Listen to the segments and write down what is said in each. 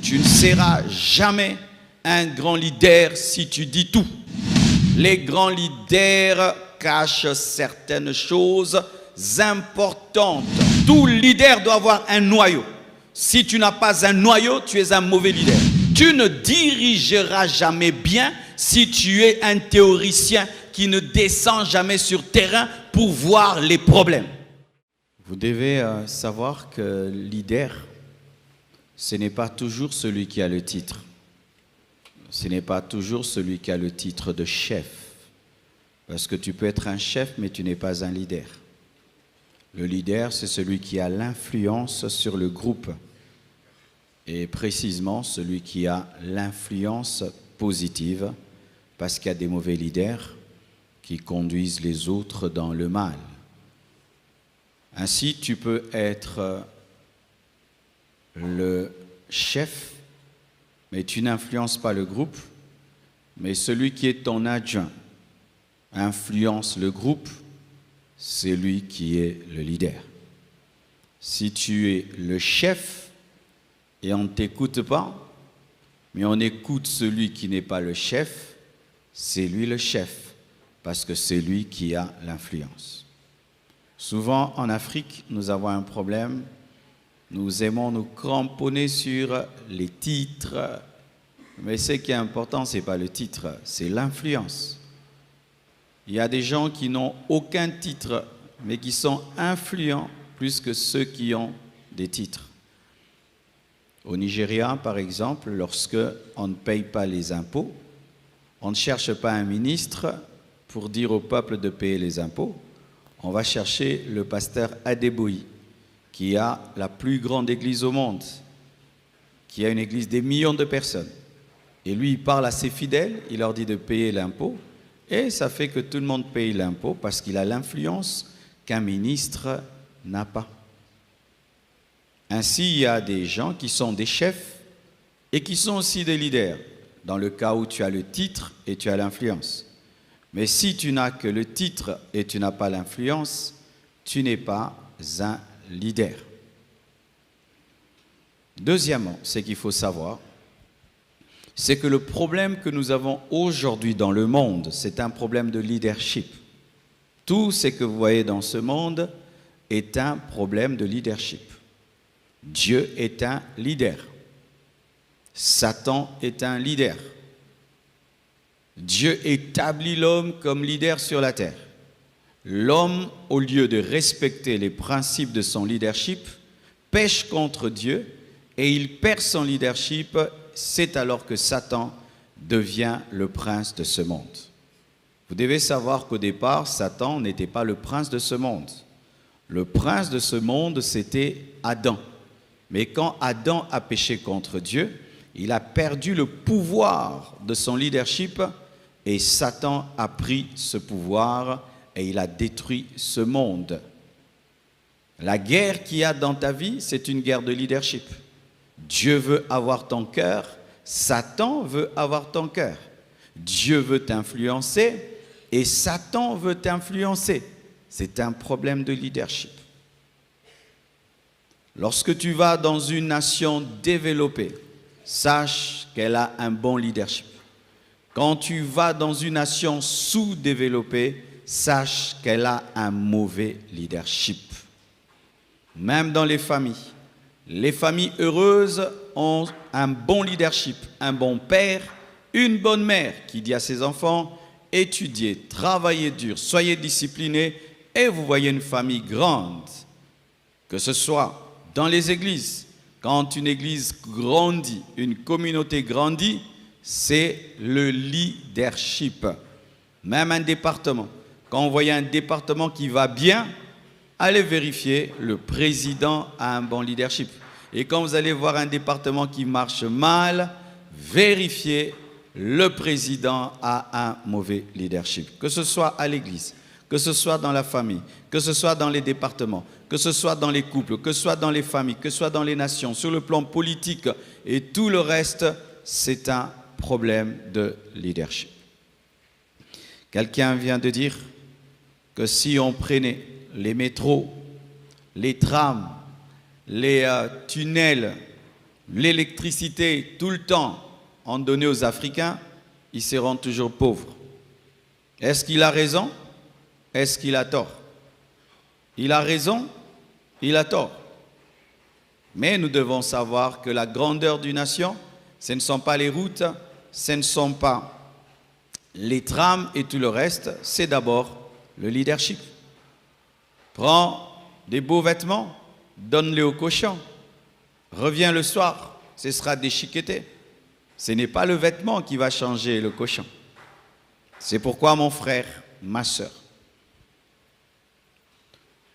Tu ne seras jamais un grand leader si tu dis tout. Les grands leaders cachent certaines choses importantes. Tout leader doit avoir un noyau. Si tu n'as pas un noyau, tu es un mauvais leader. Tu ne dirigeras jamais bien si tu es un théoricien qui ne descend jamais sur terrain pour voir les problèmes. Vous devez savoir que leader, ce n'est pas toujours celui qui a le titre. Ce n'est pas toujours celui qui a le titre de chef. Parce que tu peux être un chef, mais tu n'es pas un leader. Le leader, c'est celui qui a l'influence sur le groupe. Et précisément, celui qui a l'influence positive, parce qu'il y a des mauvais leaders qui conduisent les autres dans le mal. Ainsi, tu peux être le chef, mais tu n'influences pas le groupe, mais celui qui est ton adjoint influence le groupe, c'est lui qui est le leader. Si tu es le chef et on ne t'écoute pas, mais on écoute celui qui n'est pas le chef, c'est lui le chef, parce que c'est lui qui a l'influence. Souvent en Afrique, nous avons un problème. Nous aimons nous cramponner sur les titres, mais ce qui est important, ce n'est pas le titre, c'est l'influence. Il y a des gens qui n'ont aucun titre, mais qui sont influents plus que ceux qui ont des titres. Au Nigeria, par exemple, lorsque on ne paye pas les impôts, on ne cherche pas un ministre pour dire au peuple de payer les impôts. On va chercher le pasteur Adeboyi, qui a la plus grande église au monde, qui a une église des millions de personnes. Et lui, il parle à ses fidèles, il leur dit de payer l'impôt, et ça fait que tout le monde paye l'impôt parce qu'il a l'influence qu'un ministre n'a pas. Ainsi, il y a des gens qui sont des chefs et qui sont aussi des leaders, dans le cas où tu as le titre et tu as l'influence. Mais si tu n'as que le titre et tu n'as pas l'influence, tu n'es pas un leader. Deuxièmement, ce qu'il faut savoir, c'est que le problème que nous avons aujourd'hui dans le monde, c'est un problème de leadership. Tout ce que vous voyez dans ce monde est un problème de leadership. Dieu est un leader. Satan est un leader. Dieu établit l'homme comme leader sur la terre. L'homme, au lieu de respecter les principes de son leadership, pêche contre Dieu et il perd son leadership. C'est alors que Satan devient le prince de ce monde. Vous devez savoir qu'au départ, Satan n'était pas le prince de ce monde. Le prince de ce monde, c'était Adam. Mais quand Adam a péché contre Dieu, il a perdu le pouvoir de son leadership et Satan a pris ce pouvoir et il a détruit ce monde. La guerre qu'il y a dans ta vie, c'est une guerre de leadership. Dieu veut avoir ton cœur, Satan veut avoir ton cœur. Dieu veut t'influencer et Satan veut t'influencer. C'est un problème de leadership. Lorsque tu vas dans une nation développée, sache qu'elle a un bon leadership. Quand tu vas dans une nation sous-développée, sache qu'elle a un mauvais leadership. Même dans les familles heureuses ont un bon leadership, un bon père, une bonne mère qui dit à ses enfants, étudiez, travaillez dur, soyez disciplinés et vous voyez une famille grande. Que ce soit dans les églises, quand une église grandit, une communauté grandit, c'est le leadership. Même un département. Quand on voit un département qui va bien, allez vérifier, le président a un bon leadership. Et quand vous allez voir un département qui marche mal, vérifiez, le président a un mauvais leadership. Que ce soit à l'église, que ce soit dans la famille, que ce soit dans les départements, que ce soit dans les couples, que ce soit dans les familles, que ce soit dans les nations, sur le plan politique et tout le reste, c'est un problème de leadership. Quelqu'un vient de dire que si on prenait les métros, les trams, les tunnels l'électricité tout le temps en donner aux Africains, ils seront toujours pauvres. Est-ce qu'il a raison? Est-ce qu'il a tort? Il a raison, il a tort. Mais nous devons savoir que la grandeur d'une nation, ce ne sont pas les routes, ce ne sont pas les trams et tout le reste, c'est d'abord le leadership. Prends des beaux vêtements, donne-les aux cochons. Reviens le soir, ce sera déchiqueté. Ce n'est pas le vêtement qui va changer le cochon. C'est pourquoi, mon frère, ma sœur,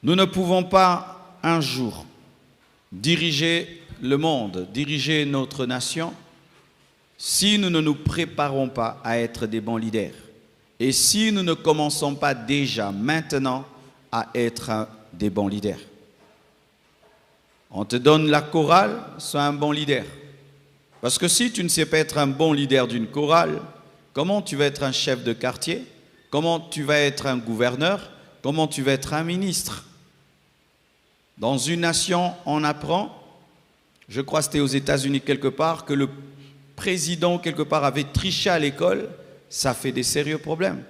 nous ne pouvons pas un jour diriger le monde, diriger notre nation, si nous ne nous préparons pas à être des bons leaders. Et si nous ne commençons pas déjà, maintenant, à être des bons leaders. On te donne la chorale, sois un bon leader. Parce que si tu ne sais pas être un bon leader d'une chorale, comment tu vas être un chef de quartier? Comment tu vas être un gouverneur? Comment tu vas être un ministre? Dans une nation, on apprend, je crois que c'était aux États-Unis quelque part, que le président quelque part avait triché à l'école, ça fait des sérieux problèmes.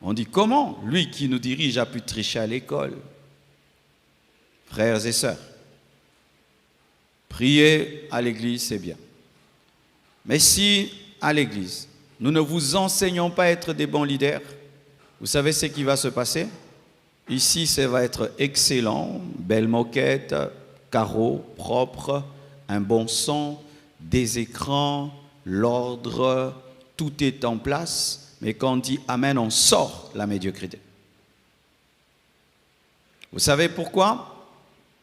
On dit comment lui qui nous dirige a pu tricher à l'école? Frères et sœurs, prier à l'église, c'est bien. Mais si à l'église, nous ne vous enseignons pas à être des bons leaders, vous savez ce qui va se passer? Ici, ça va être excellent, belle moquette, carreaux propres, un bon son, des écrans, l'ordre, tout est en place. Mais quand on dit Amen, on sort la médiocrité. Vous savez pourquoi?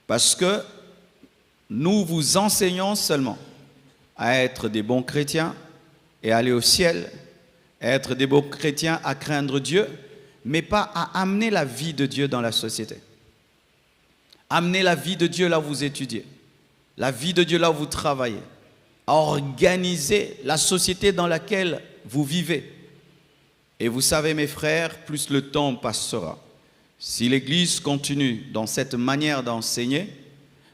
Parce que nous vous enseignons seulement à être des bons chrétiens et aller au ciel, à être des bons chrétiens, à craindre Dieu, mais pas à amener la vie de Dieu dans la société. Amener la vie de Dieu là où vous étudiez, la vie de Dieu là où vous travaillez, à organiser la société dans laquelle vous vivez. Et vous savez, mes frères, plus le temps passera. Si l'Église continue dans cette manière d'enseigner,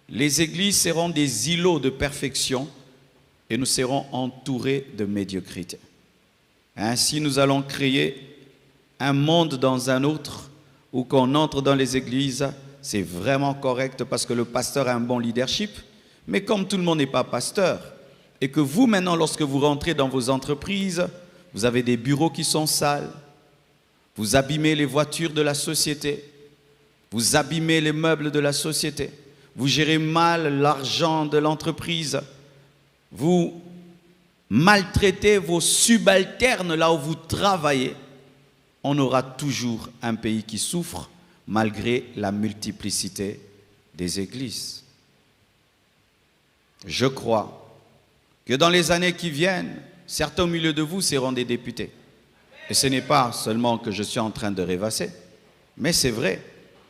les églises seront des îlots de perfection et nous serons entourés de médiocrité. Ainsi, nous allons créer un monde dans un autre où quand on entre dans les églises, c'est vraiment correct parce que le pasteur a un bon leadership. Mais comme tout le monde n'est pas pasteur et que vous, maintenant, lorsque vous rentrez dans vos entreprises, vous avez des bureaux qui sont sales, vous abîmez les voitures de la société, vous abîmez les meubles de la société, vous gérez mal l'argent de l'entreprise, vous maltraitez vos subalternes là où vous travaillez, on aura toujours un pays qui souffre malgré la multiplicité des églises. Je crois que dans les années qui viennent, certains au milieu de vous seront des députés. Et ce n'est pas seulement que je suis en train de rêvasser, mais c'est vrai.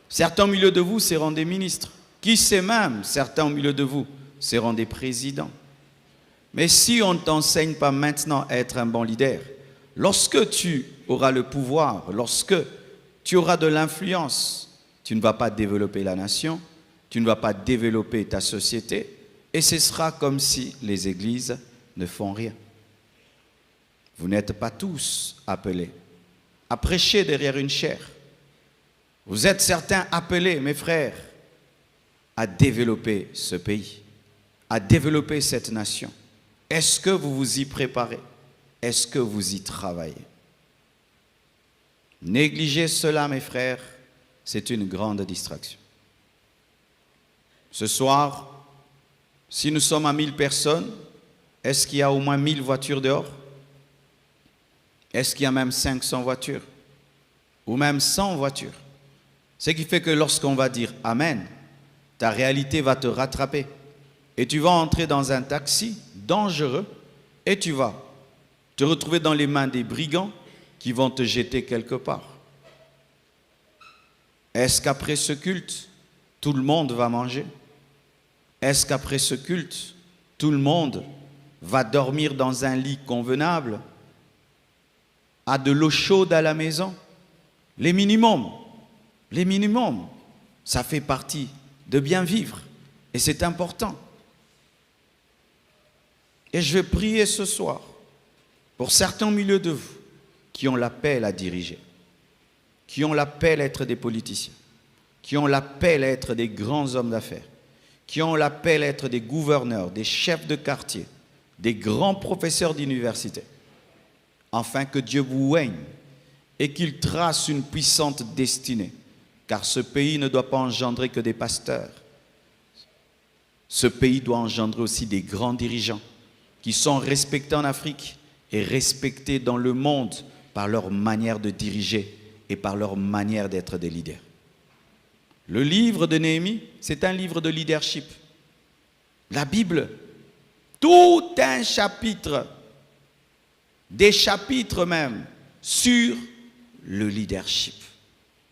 Certains au milieu de vous seront des ministres. Qui sait même, certains au milieu de vous seront des présidents. Mais si on ne t'enseigne pas maintenant à être un bon leader, lorsque tu auras le pouvoir, lorsque tu auras de l'influence, tu ne vas pas développer la nation, tu ne vas pas développer ta société, et ce sera comme si les églises ne font rien. Vous n'êtes pas tous appelés à prêcher derrière une chaire. Vous êtes certains appelés, mes frères, à développer ce pays, à développer cette nation. Est-ce que vous vous y préparez? Est-ce que vous y travaillez? Négliger cela, mes frères, c'est une grande distraction. Ce soir, si nous sommes à 1000 personnes, est-ce qu'il y a au moins 1000 voitures dehors? Est-ce qu'il y a même 500 voitures? Ou même 100 voitures? Ce qui fait que lorsqu'on va dire Amen, ta réalité va te rattraper. Et tu vas entrer dans un taxi dangereux et tu vas te retrouver dans les mains des brigands qui vont te jeter quelque part. Est-ce qu'après ce culte, tout le monde va manger? Est-ce qu'après ce culte, tout le monde va dormir dans un lit convenable, a de l'eau chaude à la maison? Les minimums, ça fait partie de bien vivre et c'est important. Et je vais prier ce soir pour certains au milieu de vous qui ont l'appel à diriger, qui ont l'appel à être des politiciens, qui ont l'appel à être des grands hommes d'affaires, qui ont l'appel à être des gouverneurs, des chefs de quartier, des grands professeurs d'université, afin que Dieu vous oigne et qu'il trace une puissante destinée, car ce pays ne doit pas engendrer que des pasteurs. Ce pays doit engendrer aussi des grands dirigeants qui sont respectés en Afrique et respectés dans le monde par leur manière de diriger et par leur manière d'être des leaders. Le livre de Néhémie, c'est un livre de leadership. La Bible, tout un chapitre, des chapitres même, sur le leadership.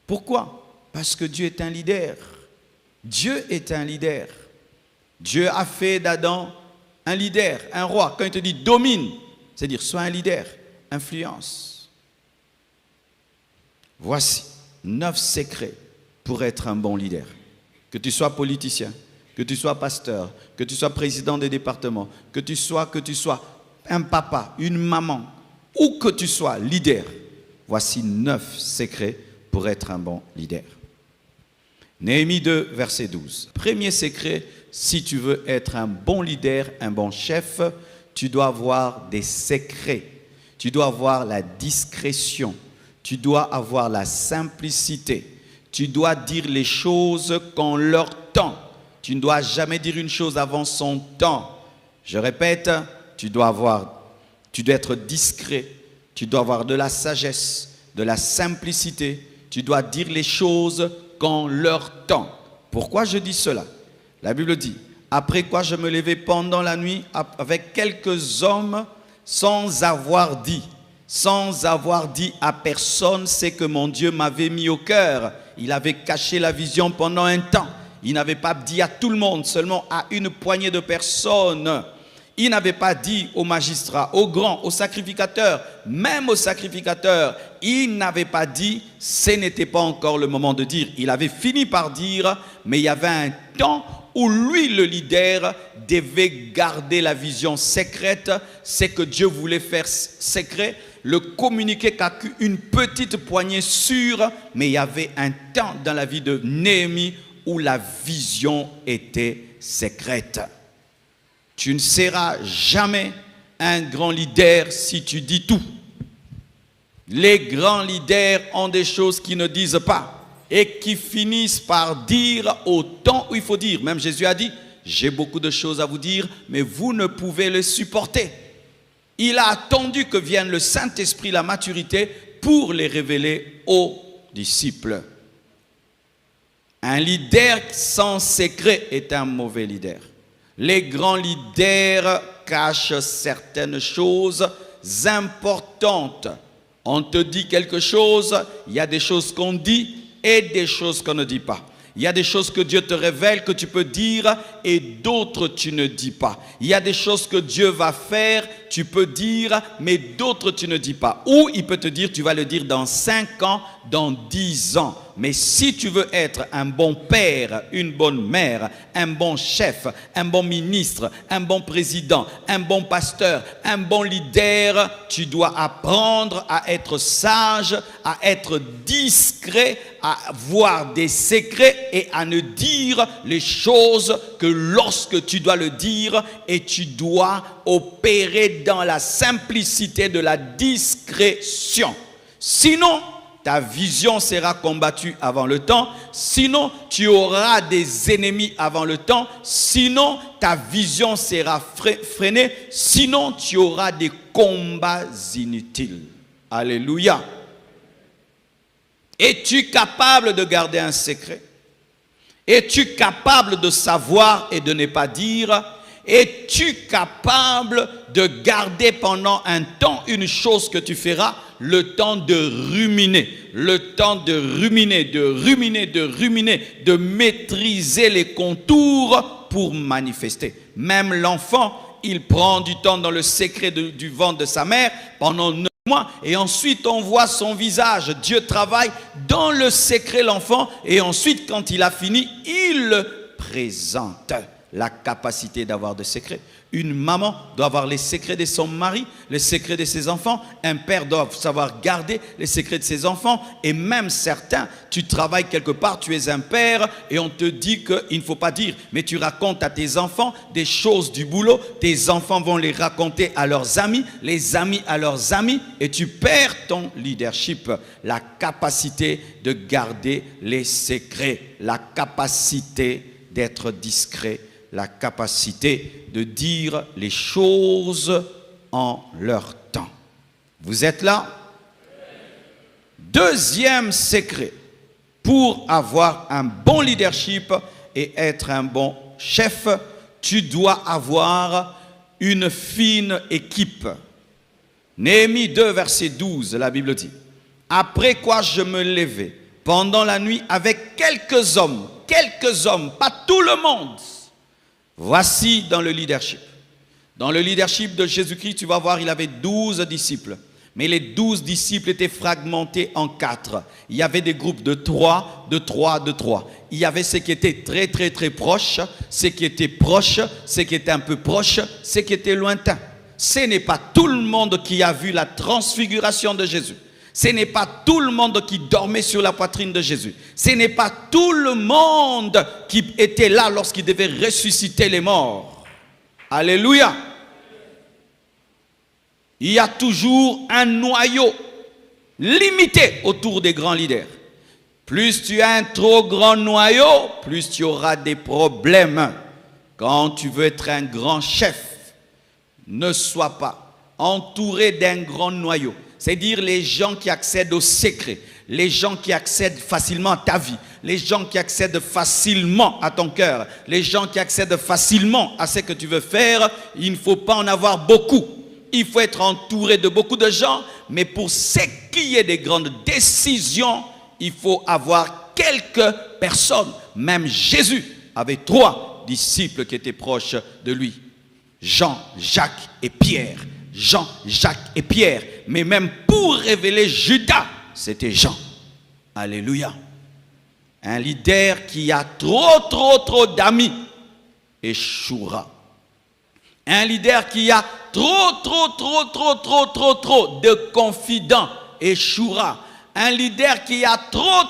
Pourquoi? Parce que Dieu est un leader. Dieu est un leader. Dieu a fait d'Adam un leader, un roi. Quand il te dit domine, c'est-à-dire sois un leader, influence. Voici 9 secrets pour être un bon leader. Que tu sois politicien, que tu sois pasteur, que tu sois président des départements, que tu sois un papa, une maman, ou que tu sois leader. Voici 9 secrets pour être un bon leader. Néhémie 2, verset 12. Premier secret, si tu veux être un bon leader, un bon chef, tu dois avoir des secrets. Tu dois avoir la discrétion. Tu dois avoir la simplicité. Tu dois dire les choses qu'en leur temps. Tu ne dois jamais dire une chose avant son temps. Je répète, tu dois être discret. Tu dois avoir de la sagesse, de la simplicité. Tu dois dire les choses qu'en leur temps. Pourquoi je dis cela? La Bible dit, après quoi je me levai pendant la nuit avec quelques hommes sans avoir dit à personne ce que mon Dieu m'avait mis au cœur. Il avait caché la vision pendant un temps. Il n'avait pas dit à tout le monde, seulement à une poignée de personnes. Il n'avait pas dit aux magistrats, aux grands, aux sacrificateurs, même aux sacrificateurs. Il n'avait pas dit, ce n'était pas encore le moment de dire. Il avait fini par dire, mais il y avait un temps où lui, le leader, devait garder la vision secrète, c'est que Dieu voulait faire secret, le communiquer qu'à une petite poignée sûre, mais il y avait un temps dans la vie de Néhémie où la vision était secrète. Tu ne seras jamais un grand leader si tu dis tout. Les grands leaders ont des choses qu'ils ne disent pas et qui finissent par dire au temps où il faut dire. Même Jésus a dit, j'ai beaucoup de choses à vous dire, mais vous ne pouvez les supporter. Il a attendu que vienne le Saint-Esprit, la maturité, pour les révéler aux disciples. Un leader sans secret est un mauvais leader. Les grands leaders cachent certaines choses importantes. On te dit quelque chose, il y a des choses qu'on dit et des choses qu'on ne dit pas. Il y a des choses que Dieu te révèle que tu peux dire et d'autres tu ne dis pas. Il y a des choses que Dieu va faire, tu peux dire, mais d'autres tu ne dis pas. Ou il peut te dire, tu vas le dire dans 5 ans, dans 10 ans. Mais si tu veux être un bon père, une bonne mère, un bon chef, un bon ministre, un bon président, un bon pasteur, un bon leader, tu dois apprendre à être sage, à être discret, à voir des secrets et à ne dire les choses que lorsque tu dois le dire, et tu dois opérer dans la simplicité de la discrétion. Sinon, ta vision sera combattue avant le temps. Sinon, tu auras des ennemis avant le temps. Sinon, ta vision sera freinée. Sinon, tu auras des combats inutiles. Alléluia. Es-tu capable de garder un secret? Es-tu capable de savoir et de ne pas dire? Es-tu capable de garder pendant un temps une chose que tu feras, le temps de ruminer, le temps de ruminer, de maîtriser les contours pour manifester. Même l'enfant, il prend du temps dans le secret du ventre de sa mère pendant 9 mois et ensuite on voit son visage. Dieu travaille dans le secret l'enfant et ensuite quand il a fini, il le présente. la capacité d'avoir des secrets. Une maman doit avoir les secrets de son mari, les secrets de ses enfants. Un père doit savoir garder les secrets de ses enfants. Et même certains, tu travailles quelque part, tu es un père et on te dit qu'il ne faut pas dire. Mais tu racontes à tes enfants des choses du boulot. Tes enfants vont les raconter à leurs amis, les amis à leurs amis. Et tu perds ton leadership. La capacité de garder les secrets. La capacité d'être discret, la capacité de dire les choses en leur temps. Vous êtes là? Deuxième secret, pour avoir un bon leadership et être un bon chef, tu dois avoir une fine équipe. Néhémie 2, verset 12, la Bible dit, « Après quoi je me levai pendant la nuit avec quelques hommes, pas tout le monde. » Voici dans le leadership. Dans le leadership de Jésus-Christ, tu vas voir, il avait 12 disciples. Mais les 12 disciples étaient fragmentés en 4. Il y avait des groupes de 3, de 3, de 3. Il y avait ceux qui étaient très, très, très proches, ceux qui étaient proches, ceux qui étaient un peu proches, ceux qui étaient lointains. Ce n'est pas tout le monde qui a vu la transfiguration de Jésus. Ce n'est pas tout le monde qui dormait sur la poitrine de Jésus. Ce n'est pas tout le monde qui était là lorsqu'il devait ressusciter les morts. Alléluia. Il y a toujours un noyau limité autour des grands leaders. Plus tu as un trop grand noyau, plus tu auras des problèmes. Quand tu veux être un grand chef, ne sois pas entouré d'un grand noyau. C'est-à-dire les gens qui accèdent aux secrets, les gens qui accèdent facilement à ta vie, les gens qui accèdent facilement à ton cœur, les gens qui accèdent facilement à ce que tu veux faire. Il ne faut pas en avoir beaucoup. Il faut être entouré de beaucoup de gens, mais pour ce qui est des grandes décisions, il faut avoir quelques personnes. Même Jésus avait 3 disciples qui étaient proches de lui. Jean, Jacques et Pierre. Jean, Jacques et Pierre. Mais même pour révéler Judas, c'était Jean. Alléluia. Un leader qui a trop d'amis échouera. Un leader qui a trop de confidents échouera. Un leader qui a trop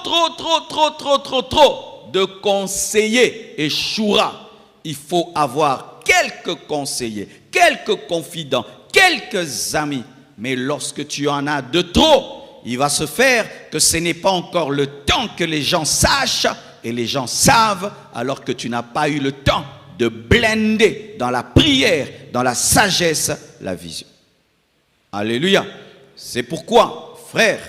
de conseillers échouera. Il faut avoir quelques conseillers, quelques confidents, quelques amis. Mais lorsque tu en as de trop, il va se faire que ce n'est pas encore le temps que les gens sachent et les gens savent alors que tu n'as pas eu le temps de blender dans la prière, dans la sagesse, la vision. Alléluia. C'est pourquoi, frère,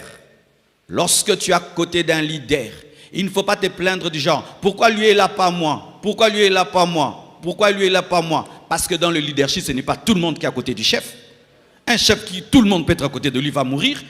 lorsque tu es à côté d'un leader, il ne faut pas te plaindre du genre, pourquoi lui est là pas moi? Pourquoi lui est là pas moi? Pourquoi lui est là pas moi? Parce que dans le leadership, ce n'est pas tout le monde qui est à côté du chef. Un chef qui, tout le monde peut être à côté de lui, va mourir.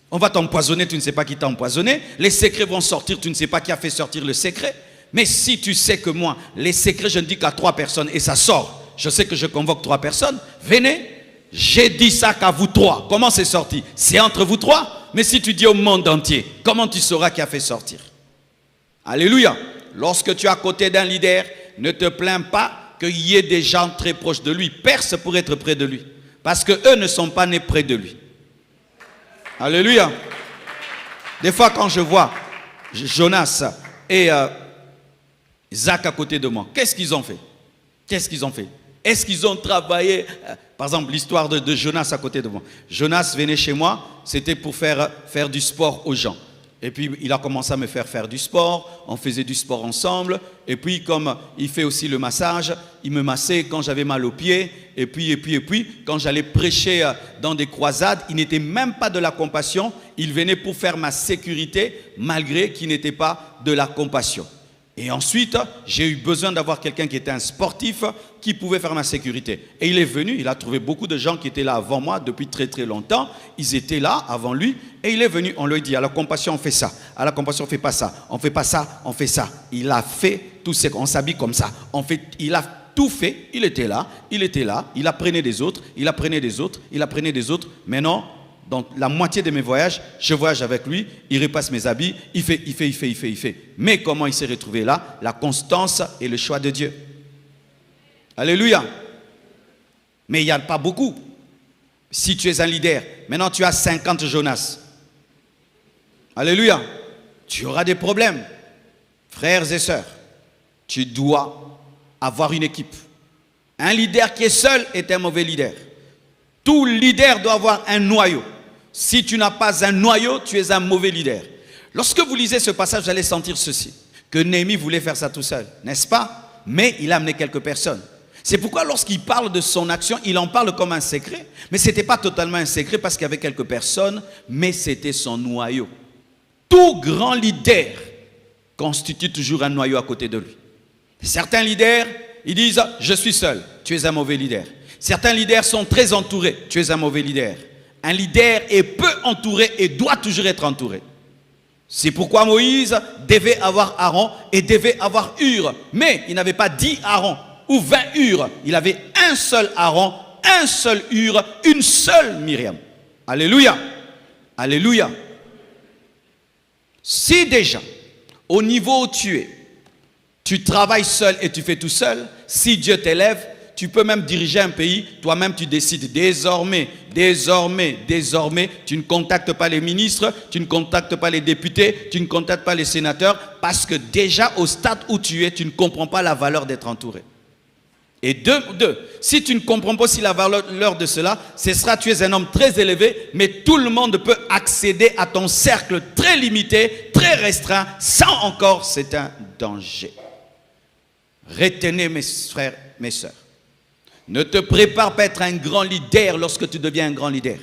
On va t'empoisonner, tu ne sais pas qui t'a empoisonné. Les secrets vont sortir, tu ne sais pas qui a fait sortir le secret. Mais si tu sais que moi, les secrets, je ne dis qu'à 3 personnes et ça sort. Je sais que je convoque 3 personnes. Venez, j'ai dit ça qu'à vous 3. Comment c'est sorti? C'est entre vous 3. Mais si tu dis au monde entier, comment tu sauras qui a fait sortir? Alléluia. Lorsque tu es à côté d'un leader, ne te plains pas qu'il y ait des gens très proches de lui. Perce pour être près de lui. Parce qu'eux ne sont pas nés près de lui. Alléluia. Des fois, quand je vois Jonas et Zach à côté de moi, qu'est-ce qu'ils ont fait? Qu'est-ce qu'ils ont fait? Est-ce qu'ils ont travaillé? Par exemple, l'histoire de Jonas à côté de moi. Jonas venait chez moi, c'était pour faire du sport aux gens. Et puis, il a commencé à me faire du sport. On faisait du sport ensemble. Et puis, comme il fait aussi le massage, il me massait quand j'avais mal aux pieds. Et puis, quand j'allais prêcher dans des croisades, il n'était même pas de la compassion. Il venait pour faire ma sécurité, malgré qu'il n'était pas de la compassion. Et ensuite, j'ai eu besoin d'avoir quelqu'un qui était un sportif, qui pouvait faire ma sécurité. Et il est venu, il a trouvé beaucoup de gens qui étaient là avant moi depuis très longtemps. Ils étaient là avant lui. Et il est venu, on lui a dit, à la compassion on fait ça. À la compassion on fait pas ça. On fait pas ça, on fait ça. Il a fait tout ce qu'on s'habille comme ça. Il a tout fait, il était là, il apprenait des autres, il apprenait des autres. Maintenant, dans la moitié de mes voyages, je voyage avec lui, il repasse mes habits, il fait. Mais comment il s'est retrouvé là? La constance et le choix de Dieu. Alléluia. Mais il n'y a pas beaucoup. Si tu es un leader, maintenant tu as 50 Jonas. Alléluia. Tu auras des problèmes. Frères et sœurs, tu dois avoir une équipe. Un leader qui est seul est un mauvais leader. Tout leader doit avoir un noyau. Si tu n'as pas un noyau, tu es un mauvais leader. Lorsque vous lisez ce passage, vous allez sentir ceci. Que Néhémie voulait faire ça tout seul, n'est-ce pas? Mais il a amené quelques personnes. C'est pourquoi lorsqu'il parle de son action, il en parle comme un secret. Mais ce n'était pas totalement un secret parce qu'il y avait quelques personnes, mais c'était son noyau. Tout grand leader constitue toujours un noyau à côté de lui. Certains leaders, ils disent « je suis seul », tu es un mauvais leader. Certains leaders sont très entourés, tu es un mauvais leader. Un leader est peu entouré et doit toujours être entouré. C'est pourquoi Moïse devait avoir Aaron et devait avoir Hur. Mais il n'avait pas 10 Aaron ou 20 Hur. Il avait un seul Aaron, un seul Hur, une seule Myriam. Alléluia. Alléluia. Si déjà, au niveau où tu travailles seul et tu fais tout seul, si Dieu t'élève, tu peux même diriger un pays, toi-même tu décides désormais, tu ne contactes pas les ministres, tu ne contactes pas les députés, tu ne contactes pas les sénateurs, parce que déjà au stade où tu es, tu ne comprends pas la valeur d'être entouré. Et deux, si tu ne comprends pas aussi la valeur de cela, ce sera tu es un homme très élevé, mais tout le monde peut accéder à ton cercle très limité, très restreint, sans encore, c'est un danger. Retenez mes frères, mes sœurs. Ne te prépare pas à être un grand leader lorsque tu deviens un grand leader.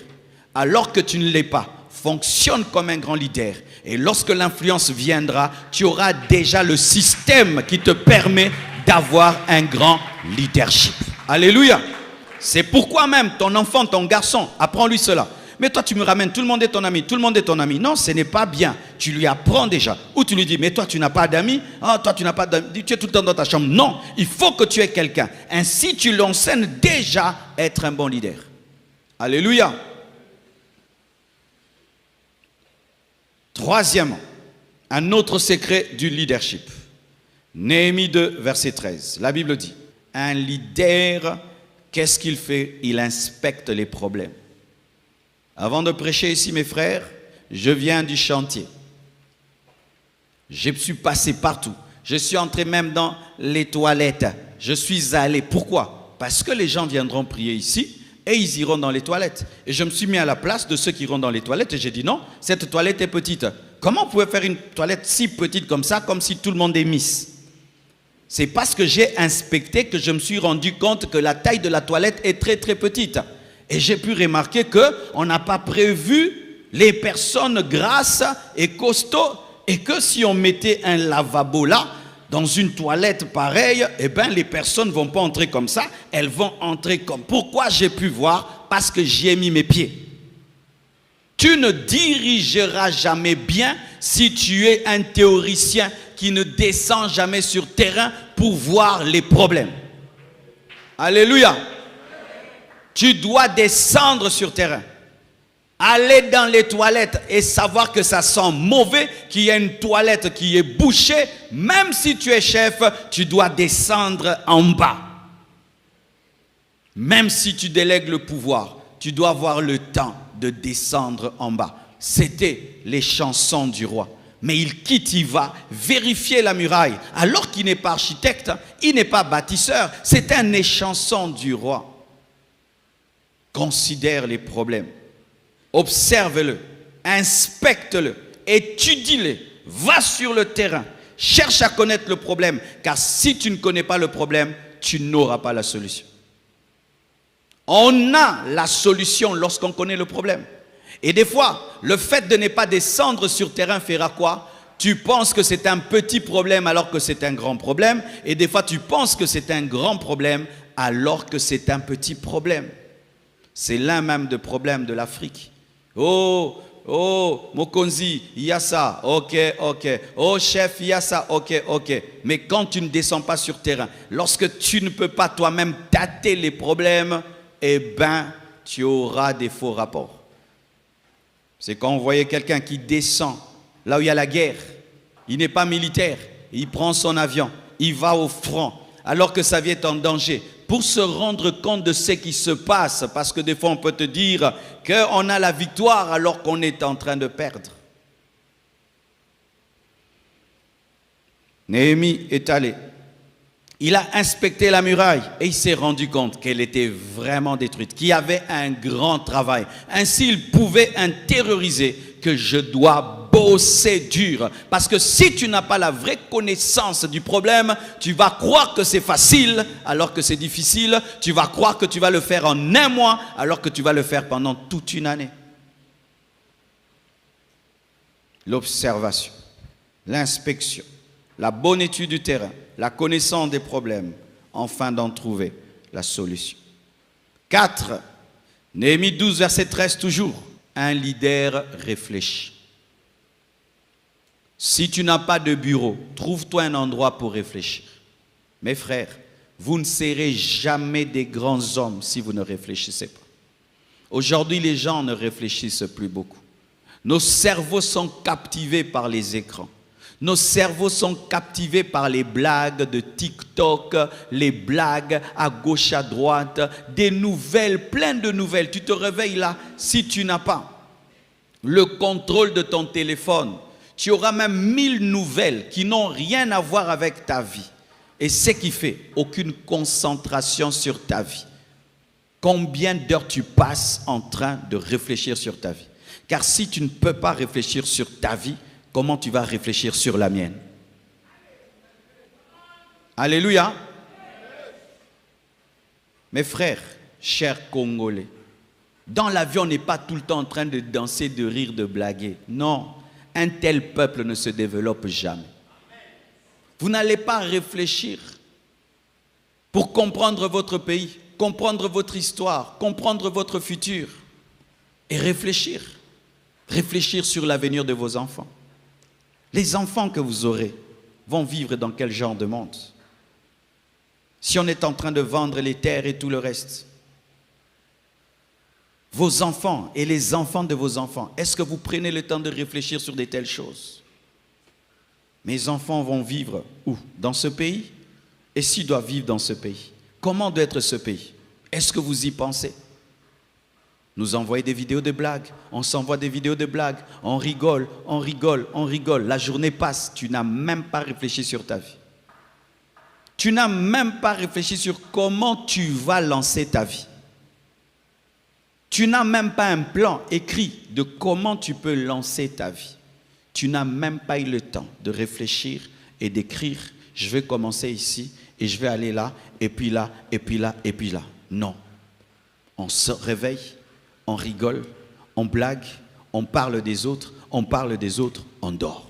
Alors que tu ne l'es pas, fonctionne comme un grand leader. Et lorsque l'influence viendra, tu auras déjà le système qui te permet d'avoir un grand leadership. Alléluia. C'est pourquoi même ton enfant, ton garçon, apprends-lui cela. Mais toi, tu me ramènes, tout le monde est ton ami, tout le monde est ton ami. Non, ce n'est pas bien. Tu lui apprends déjà. Ou tu lui dis, mais toi, tu n'as pas d'amis. Ah, toi, tu n'as pas d'amis. Tu es tout le temps dans ta chambre. Non, il faut que tu aies quelqu'un. Ainsi, tu l'enseignes déjà à être un bon leader. Alléluia. Troisièmement, un autre secret du leadership. Néhémie 2, verset 13. La Bible dit, un leader, qu'est-ce qu'il fait? Il inspecte les problèmes. Avant de prêcher ici, mes frères, je viens du chantier. Je suis passé partout. Je suis entré même dans les toilettes. Je suis allé. Pourquoi? Parce que les gens viendront prier ici et ils iront dans les toilettes. Et je me suis mis à la place de ceux qui iront dans les toilettes et j'ai dit non, cette toilette est petite. Comment vous pouvez faire une toilette si petite comme ça, comme si tout le monde est Miss? C'est parce que j'ai inspecté que je me suis rendu compte que la taille de la toilette est très très petite. Et j'ai pu remarquer qu'on n'a pas prévu les personnes grasses et costauds et que si on mettait un lavabo là, dans une toilette pareille, eh bien les personnes ne vont pas entrer comme ça, elles vont entrer comme... Pourquoi j'ai pu voir? Parce que j'y ai mis mes pieds. Tu ne dirigeras jamais bien si tu es un théoricien qui ne descend jamais sur terrain pour voir les problèmes. Alléluia. Tu dois descendre sur terrain. Aller dans les toilettes et savoir que ça sent mauvais, qu'il y a une toilette qui est bouchée. Même si tu es chef, tu dois descendre en bas. Même si tu délègues le pouvoir, tu dois avoir le temps de descendre en bas. C'était les chansons du roi. Mais il quitte, il va vérifier la muraille. Alors qu'il n'est pas architecte, il n'est pas bâtisseur. C'est un échanson du roi. Considère les problèmes, observe-le, inspecte-le, étudie-le, va sur le terrain, cherche à connaître le problème, car si tu ne connais pas le problème, tu n'auras pas la solution. On a la solution lorsqu'on connaît le problème. Et des fois, le fait de ne pas descendre sur terrain fera quoi? Tu penses que c'est un petit problème alors que c'est un grand problème, et des fois tu penses que c'est un grand problème alors que c'est un petit problème. C'est l'un même des problèmes de l'Afrique. Oh, Mokonzi, il y a ça, ok. Oh, chef, il y a ça, ok. Mais quand tu ne descends pas sur terrain, lorsque tu ne peux pas toi-même tâter les problèmes, eh bien, tu auras des faux rapports. C'est quand vous voyez quelqu'un qui descend là où il y a la guerre, il n'est pas militaire, il prend son avion, il va au front, alors que sa vie est en danger. pour se rendre compte de ce qui se passe. Parce que des fois, on peut te dire qu'on a la victoire alors qu'on est en train de perdre. Néhémie est allé. Il a inspecté la muraille et il s'est rendu compte qu'elle était vraiment détruite, qu'il y avait un grand travail. Ainsi, il pouvait intérioriser que je dois bosser dur. Parce que si tu n'as pas la vraie connaissance du problème, tu vas croire que c'est facile alors que c'est difficile. Tu vas croire que tu vas le faire en un mois alors que tu vas le faire pendant toute une année. L'observation, l'inspection, la bonne étude du terrain, la connaissance des problèmes, afin d'en trouver la solution. 4. Néhémie 12, verset 13 toujours. Un leader réfléchit. Si tu n'as pas de bureau, trouve-toi un endroit pour réfléchir. Mes frères, vous ne serez jamais des grands hommes si vous ne réfléchissez pas. Aujourd'hui, les gens ne réfléchissent plus beaucoup. Nos cerveaux sont captivés par les écrans. Nos cerveaux sont captivés par les blagues de TikTok, les blagues à gauche, à droite, des nouvelles, plein de nouvelles. Tu te réveilles là, si tu n'as pas le contrôle de ton téléphone, tu auras même 1000 nouvelles qui n'ont rien à voir avec ta vie. Et ce qui fait aucune concentration sur ta vie. Combien d'heures tu passes en train de réfléchir sur ta vie? Car si tu ne peux pas réfléchir sur ta vie, comment tu vas réfléchir sur la mienne? Alléluia. Mes frères, chers Congolais, dans la vie, on n'est pas tout le temps en train de danser, de rire, de blaguer. Non, un tel peuple ne se développe jamais. Vous n'allez pas réfléchir pour comprendre votre pays, comprendre votre histoire, comprendre votre futur et réfléchir. Réfléchir sur l'avenir de vos enfants. Les enfants que vous aurez vont vivre dans quel genre de monde? Si on est en train de vendre les terres et tout le reste, vos enfants et les enfants de vos enfants, est-ce que vous prenez le temps de réfléchir sur de telles choses? Mes enfants vont vivre où? Dans ce pays? Et s'ils doivent vivre dans ce pays, comment doit être ce pays? Est-ce que vous y pensez? Nous envoyons des vidéos de blagues, on s'envoie des vidéos de blagues, on rigole, on rigole, on rigole. La journée passe, tu n'as même pas réfléchi sur ta vie. Tu n'as même pas réfléchi sur comment tu vas lancer ta vie. Tu n'as même pas un plan écrit de comment tu peux lancer ta vie. Tu n'as même pas eu le temps de réfléchir et d'écrire, je vais commencer ici et je vais aller là, et puis là, et puis là, et puis là. Non. On se réveille. On rigole, on blague, on parle des autres, on dort.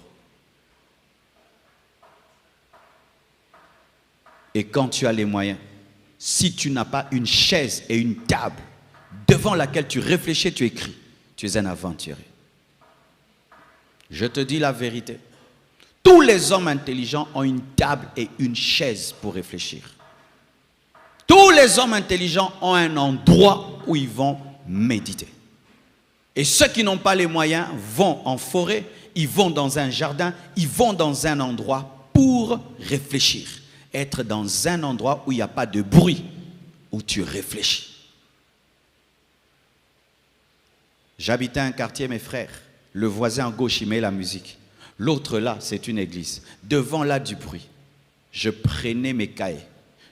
Et quand tu as les moyens, si tu n'as pas une chaise et une table devant laquelle tu réfléchis, tu écris, tu es un aventurier. Je te dis la vérité. Tous les hommes intelligents ont une table et une chaise pour réfléchir. Tous les hommes intelligents ont un endroit où ils vont méditer. Et ceux qui n'ont pas les moyens vont en forêt, ils vont dans un jardin, ils vont dans un endroit pour réfléchir. Être dans un endroit où il n'y a pas de bruit, où tu réfléchis. J'habitais un quartier, mes frères. Le voisin à gauche, il met la musique. L'autre là, c'est une église. Devant là, du bruit. Je prenais mes cahiers.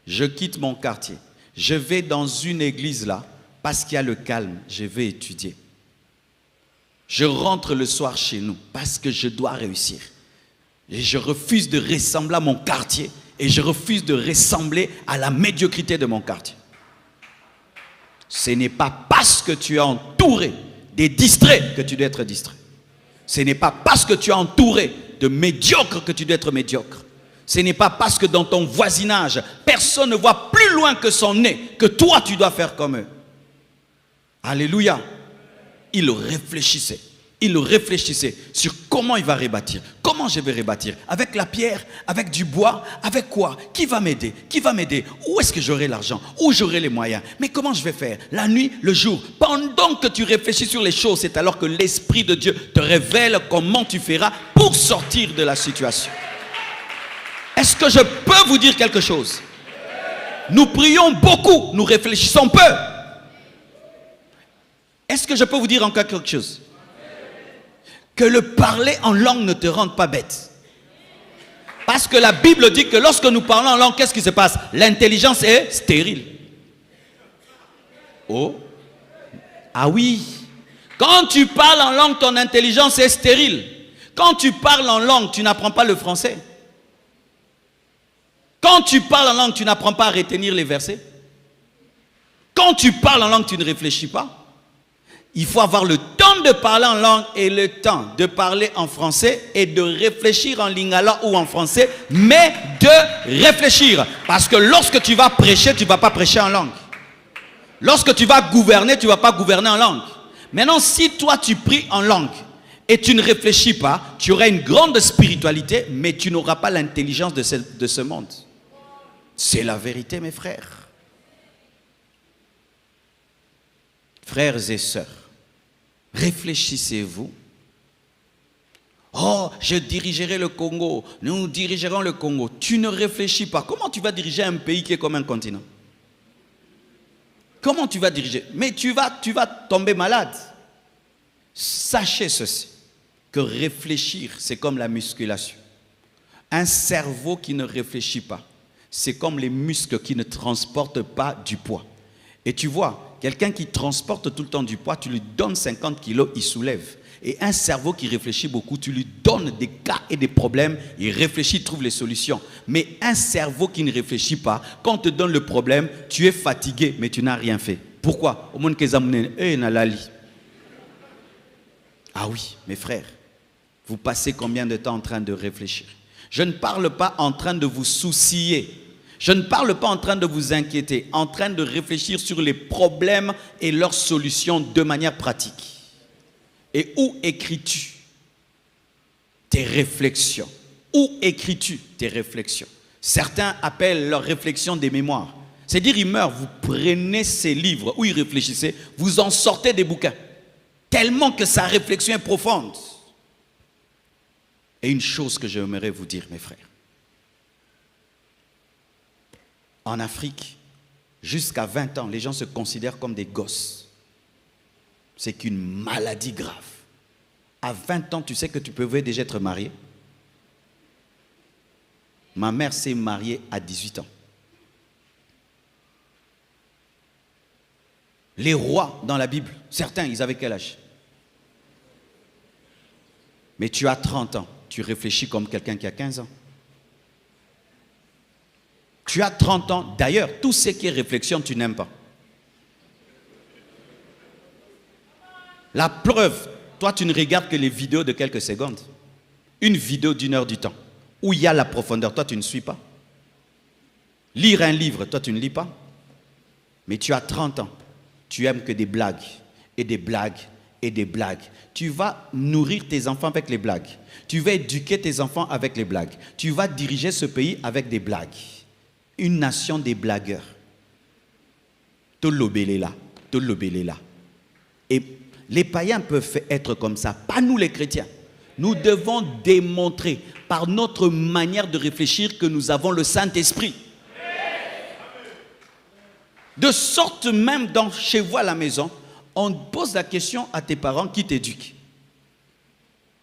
Je quitte mon quartier. Je vais dans une église là. Parce qu'il y a le calme, je vais étudier. Je rentre le soir chez nous parce que je dois réussir. Et je refuse de ressembler à mon quartier et je refuse de ressembler à la médiocrité de mon quartier. Ce n'est pas parce que tu es entouré des distraits que tu dois être distrait. Ce n'est pas parce que tu es entouré de médiocres que tu dois être médiocre. Ce n'est pas parce que dans ton voisinage, personne ne voit plus loin que son nez que toi tu dois faire comme eux. Alléluia. Il réfléchissait sur comment il va rebâtir. Comment je vais rebâtir? Avec la pierre, avec du bois, avec quoi? Qui va m'aider? Qui va m'aider? Où est-ce que j'aurai l'argent? Où j'aurai les moyens? Mais comment je vais faire? La nuit, le jour. Pendant que tu réfléchis sur les choses, c'est alors que l'Esprit de Dieu te révèle comment tu feras pour sortir de la situation. Est-ce que je peux vous dire quelque chose? Nous prions beaucoup, nous réfléchissons peu. Est-ce que je peux vous dire encore quelque chose? Que le parler en langue ne te rende pas bête. Parce que la Bible dit que lorsque nous parlons en langue, qu'est-ce qui se passe? L'intelligence est stérile. Oh. Ah oui. Quand tu parles en langue, ton intelligence est stérile. Quand tu parles en langue, tu n'apprends pas le français. Quand tu parles en langue, tu n'apprends pas à retenir les versets. Quand tu parles en langue, tu ne réfléchis pas. Il faut avoir le temps de parler en langue et le temps de parler en français et de réfléchir en lingala ou en français, mais de réfléchir. Parce que lorsque tu vas prêcher, tu ne vas pas prêcher en langue. Lorsque tu vas gouverner, tu ne vas pas gouverner en langue. Maintenant, si toi tu pries en langue et tu ne réfléchis pas, tu auras une grande spiritualité, mais tu n'auras pas l'intelligence de ce monde. C'est la vérité, mes frères. Frères et sœurs, réfléchissez-vous. Oh, je dirigerai le Congo. Nous dirigerons le Congo. Tu ne réfléchis pas. Comment tu vas diriger un pays qui est comme un continent? Comment tu vas diriger? Mais tu vas tomber malade. Sachez ceci, que réfléchir, c'est comme la musculation. Un cerveau qui ne réfléchit pas, c'est comme les muscles qui ne transportent pas du poids. Et tu vois, quelqu'un qui transporte tout le temps du poids, tu lui donnes 50 kilos, il soulève. Et un cerveau qui réfléchit beaucoup, tu lui donnes des cas et des problèmes, il réfléchit, il trouve les solutions. Mais un cerveau qui ne réfléchit pas, quand on te donne le problème, tu es fatigué, mais tu n'as rien fait. Pourquoi? Ah oui, mes frères, vous passez combien de temps en train de réfléchir? Je ne parle pas en train de vous soucier. Je ne parle pas en train de vous inquiéter, en train de réfléchir sur les problèmes et leurs solutions de manière pratique. Et où écris-tu tes réflexions? Où écris-tu tes réflexions? Certains appellent leurs réflexions des mémoires. C'est-à-dire, ils meurent, vous prenez ces livres où ils réfléchissaient, vous en sortez des bouquins. Tellement que sa réflexion est profonde. Et une chose que j'aimerais vous dire, mes frères. En Afrique, jusqu'à 20 ans, les gens se considèrent comme des gosses. C'est qu'une maladie grave. À 20 ans, tu sais que tu pouvais déjà être marié. Ma mère s'est mariée à 18 ans. Les rois dans la Bible, certains, ils avaient quel âge? Mais tu as 30 ans, tu réfléchis comme quelqu'un qui a 15 ans. Tu as 30 ans, d'ailleurs, tout ce qui est réflexion, tu n'aimes pas. La preuve, toi, tu ne regardes que les vidéos de quelques secondes. Une vidéo d'1 heure du temps, où il y a la profondeur, toi, tu ne suis pas. Lire un livre, toi, tu ne lis pas. Mais tu as 30 ans, tu aimes que des blagues, et des blagues, et des blagues. Tu vas nourrir tes enfants avec les blagues. Tu vas éduquer tes enfants avec les blagues. Tu vas diriger ce pays avec des blagues. Une nation des blagueurs. Tolobéléla, tolobéléla. Et les païens peuvent être comme ça, pas nous les chrétiens. Nous devons démontrer par notre manière de réfléchir que nous avons le Saint-Esprit. De sorte même chez vous à la maison, on pose la question à tes parents qui t'éduquent.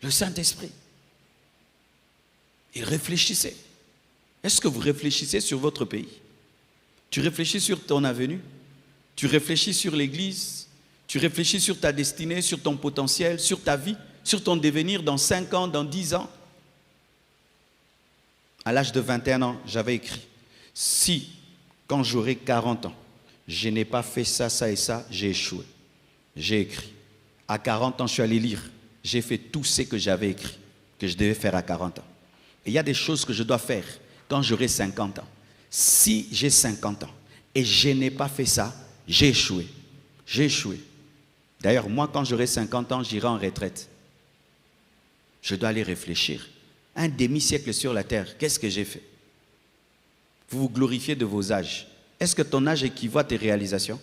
Le Saint-Esprit. Et réfléchissez. Est-ce que vous réfléchissez sur votre pays? Tu réfléchis sur ton avenir? Tu réfléchis sur l'église? Tu réfléchis sur ta destinée, sur ton potentiel, sur ta vie, sur ton devenir dans 5 ans, dans 10 ans? À l'âge de 21 ans, j'avais écrit, si, quand j'aurai 40 ans, je n'ai pas fait ça, ça et ça, j'ai échoué. J'ai écrit. À 40 ans, je suis allé lire. J'ai fait tout ce que j'avais écrit, que je devais faire à 40 ans. Et il y a des choses que je dois faire quand j'aurai 50 ans. Si j'ai 50 ans et je n'ai pas fait ça, j'ai échoué. J'ai échoué. D'ailleurs, moi, quand j'aurai 50 ans, j'irai en retraite. Je dois aller réfléchir. Un demi-siècle sur la terre, qu'est-ce que j'ai fait? Vous vous glorifiez de vos âges. Est-ce que ton âge équivaut à tes réalisations?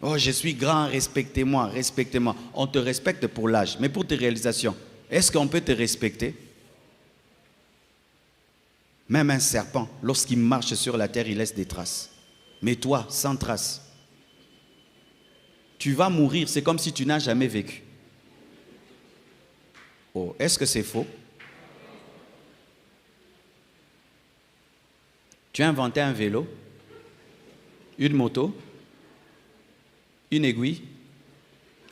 Oh, je suis grand, respectez-moi, respectez-moi. On te respecte pour l'âge, mais pour tes réalisations, est-ce qu'on peut te respecter? Même un serpent, lorsqu'il marche sur la terre, il laisse des traces. Mais toi, sans traces. Tu vas mourir, c'est comme si tu n'as jamais vécu. Oh, est-ce que c'est faux? Tu as inventé un vélo, une moto, une aiguille,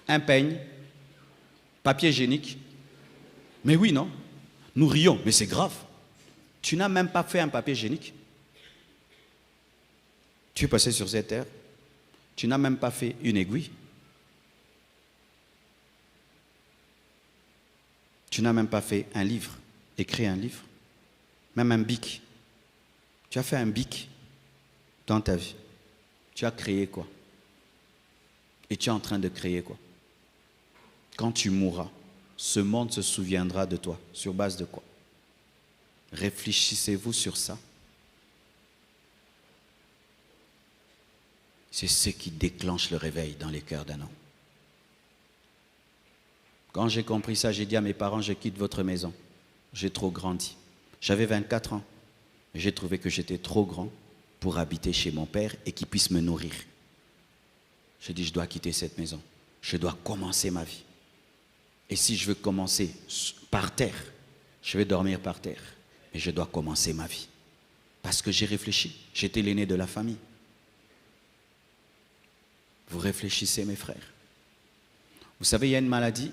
un peigne, papier hygiénique. Mais oui, non? Nous rions, mais c'est grave. Tu n'as même pas fait un papier hygiénique. Tu es passé sur cette terre. Tu n'as même pas fait une aiguille. Tu n'as même pas fait un livre, écrit un livre. Même un bic. Tu as fait un bic dans ta vie. Tu as créé quoi? Et tu es en train de créer quoi? Quand tu mourras, ce monde se souviendra de toi. Sur base de quoi? Réfléchissez-vous sur ça. C'est ce qui déclenche le réveil dans les cœurs d'un homme. Quand j'ai compris ça, j'ai dit à mes parents, je quitte votre maison. J'ai trop grandi. J'avais 24 ans. J'ai trouvé que j'étais trop grand pour habiter chez mon père et qu'il puisse me nourrir. J'ai dit, je dois quitter cette maison. Je dois commencer ma vie. Et si je veux commencer par terre, je vais dormir par terre. Mais je dois commencer ma vie. Parce que j'ai réfléchi. J'étais l'aîné de la famille. Vous réfléchissez, mes frères. Vous savez, il y a une maladie.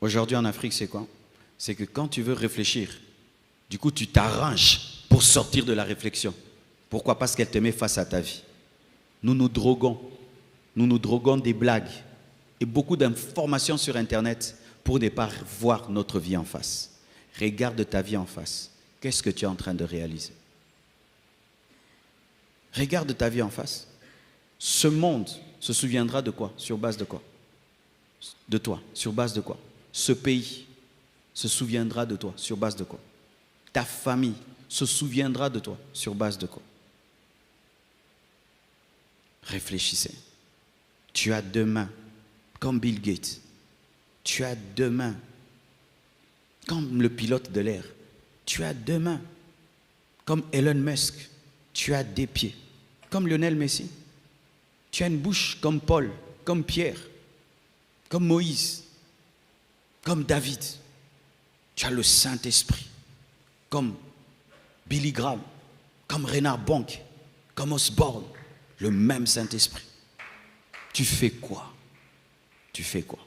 Aujourd'hui en Afrique, c'est quoi? C'est que quand tu veux réfléchir, du coup, tu t'arranges pour sortir de la réflexion. Pourquoi? Parce qu'elle te met face à ta vie. Nous nous droguons. Nous nous droguons des blagues et beaucoup d'informations sur Internet pour ne pas voir notre vie en face. Regarde ta vie en face. Qu'est-ce que tu es en train de réaliser? Regarde ta vie en face. Ce monde se souviendra de quoi? Sur base de quoi? De toi. Sur base de quoi? Ce pays se souviendra de toi. Sur base de quoi? Ta famille se souviendra de toi. Sur base de quoi? Réfléchissez. Tu as deux mains, comme Bill Gates. Tu as deux mains, comme le pilote de l'air. Tu as deux mains, comme Elon Musk. Tu as des pieds, comme Lionel Messi. Tu as une bouche comme Paul, comme Pierre, comme Moïse, comme David. Tu as le Saint-Esprit, comme Billy Graham, comme Reinhard Bonk, comme Osborne, le même Saint-Esprit. Tu fais quoi? Tu fais quoi?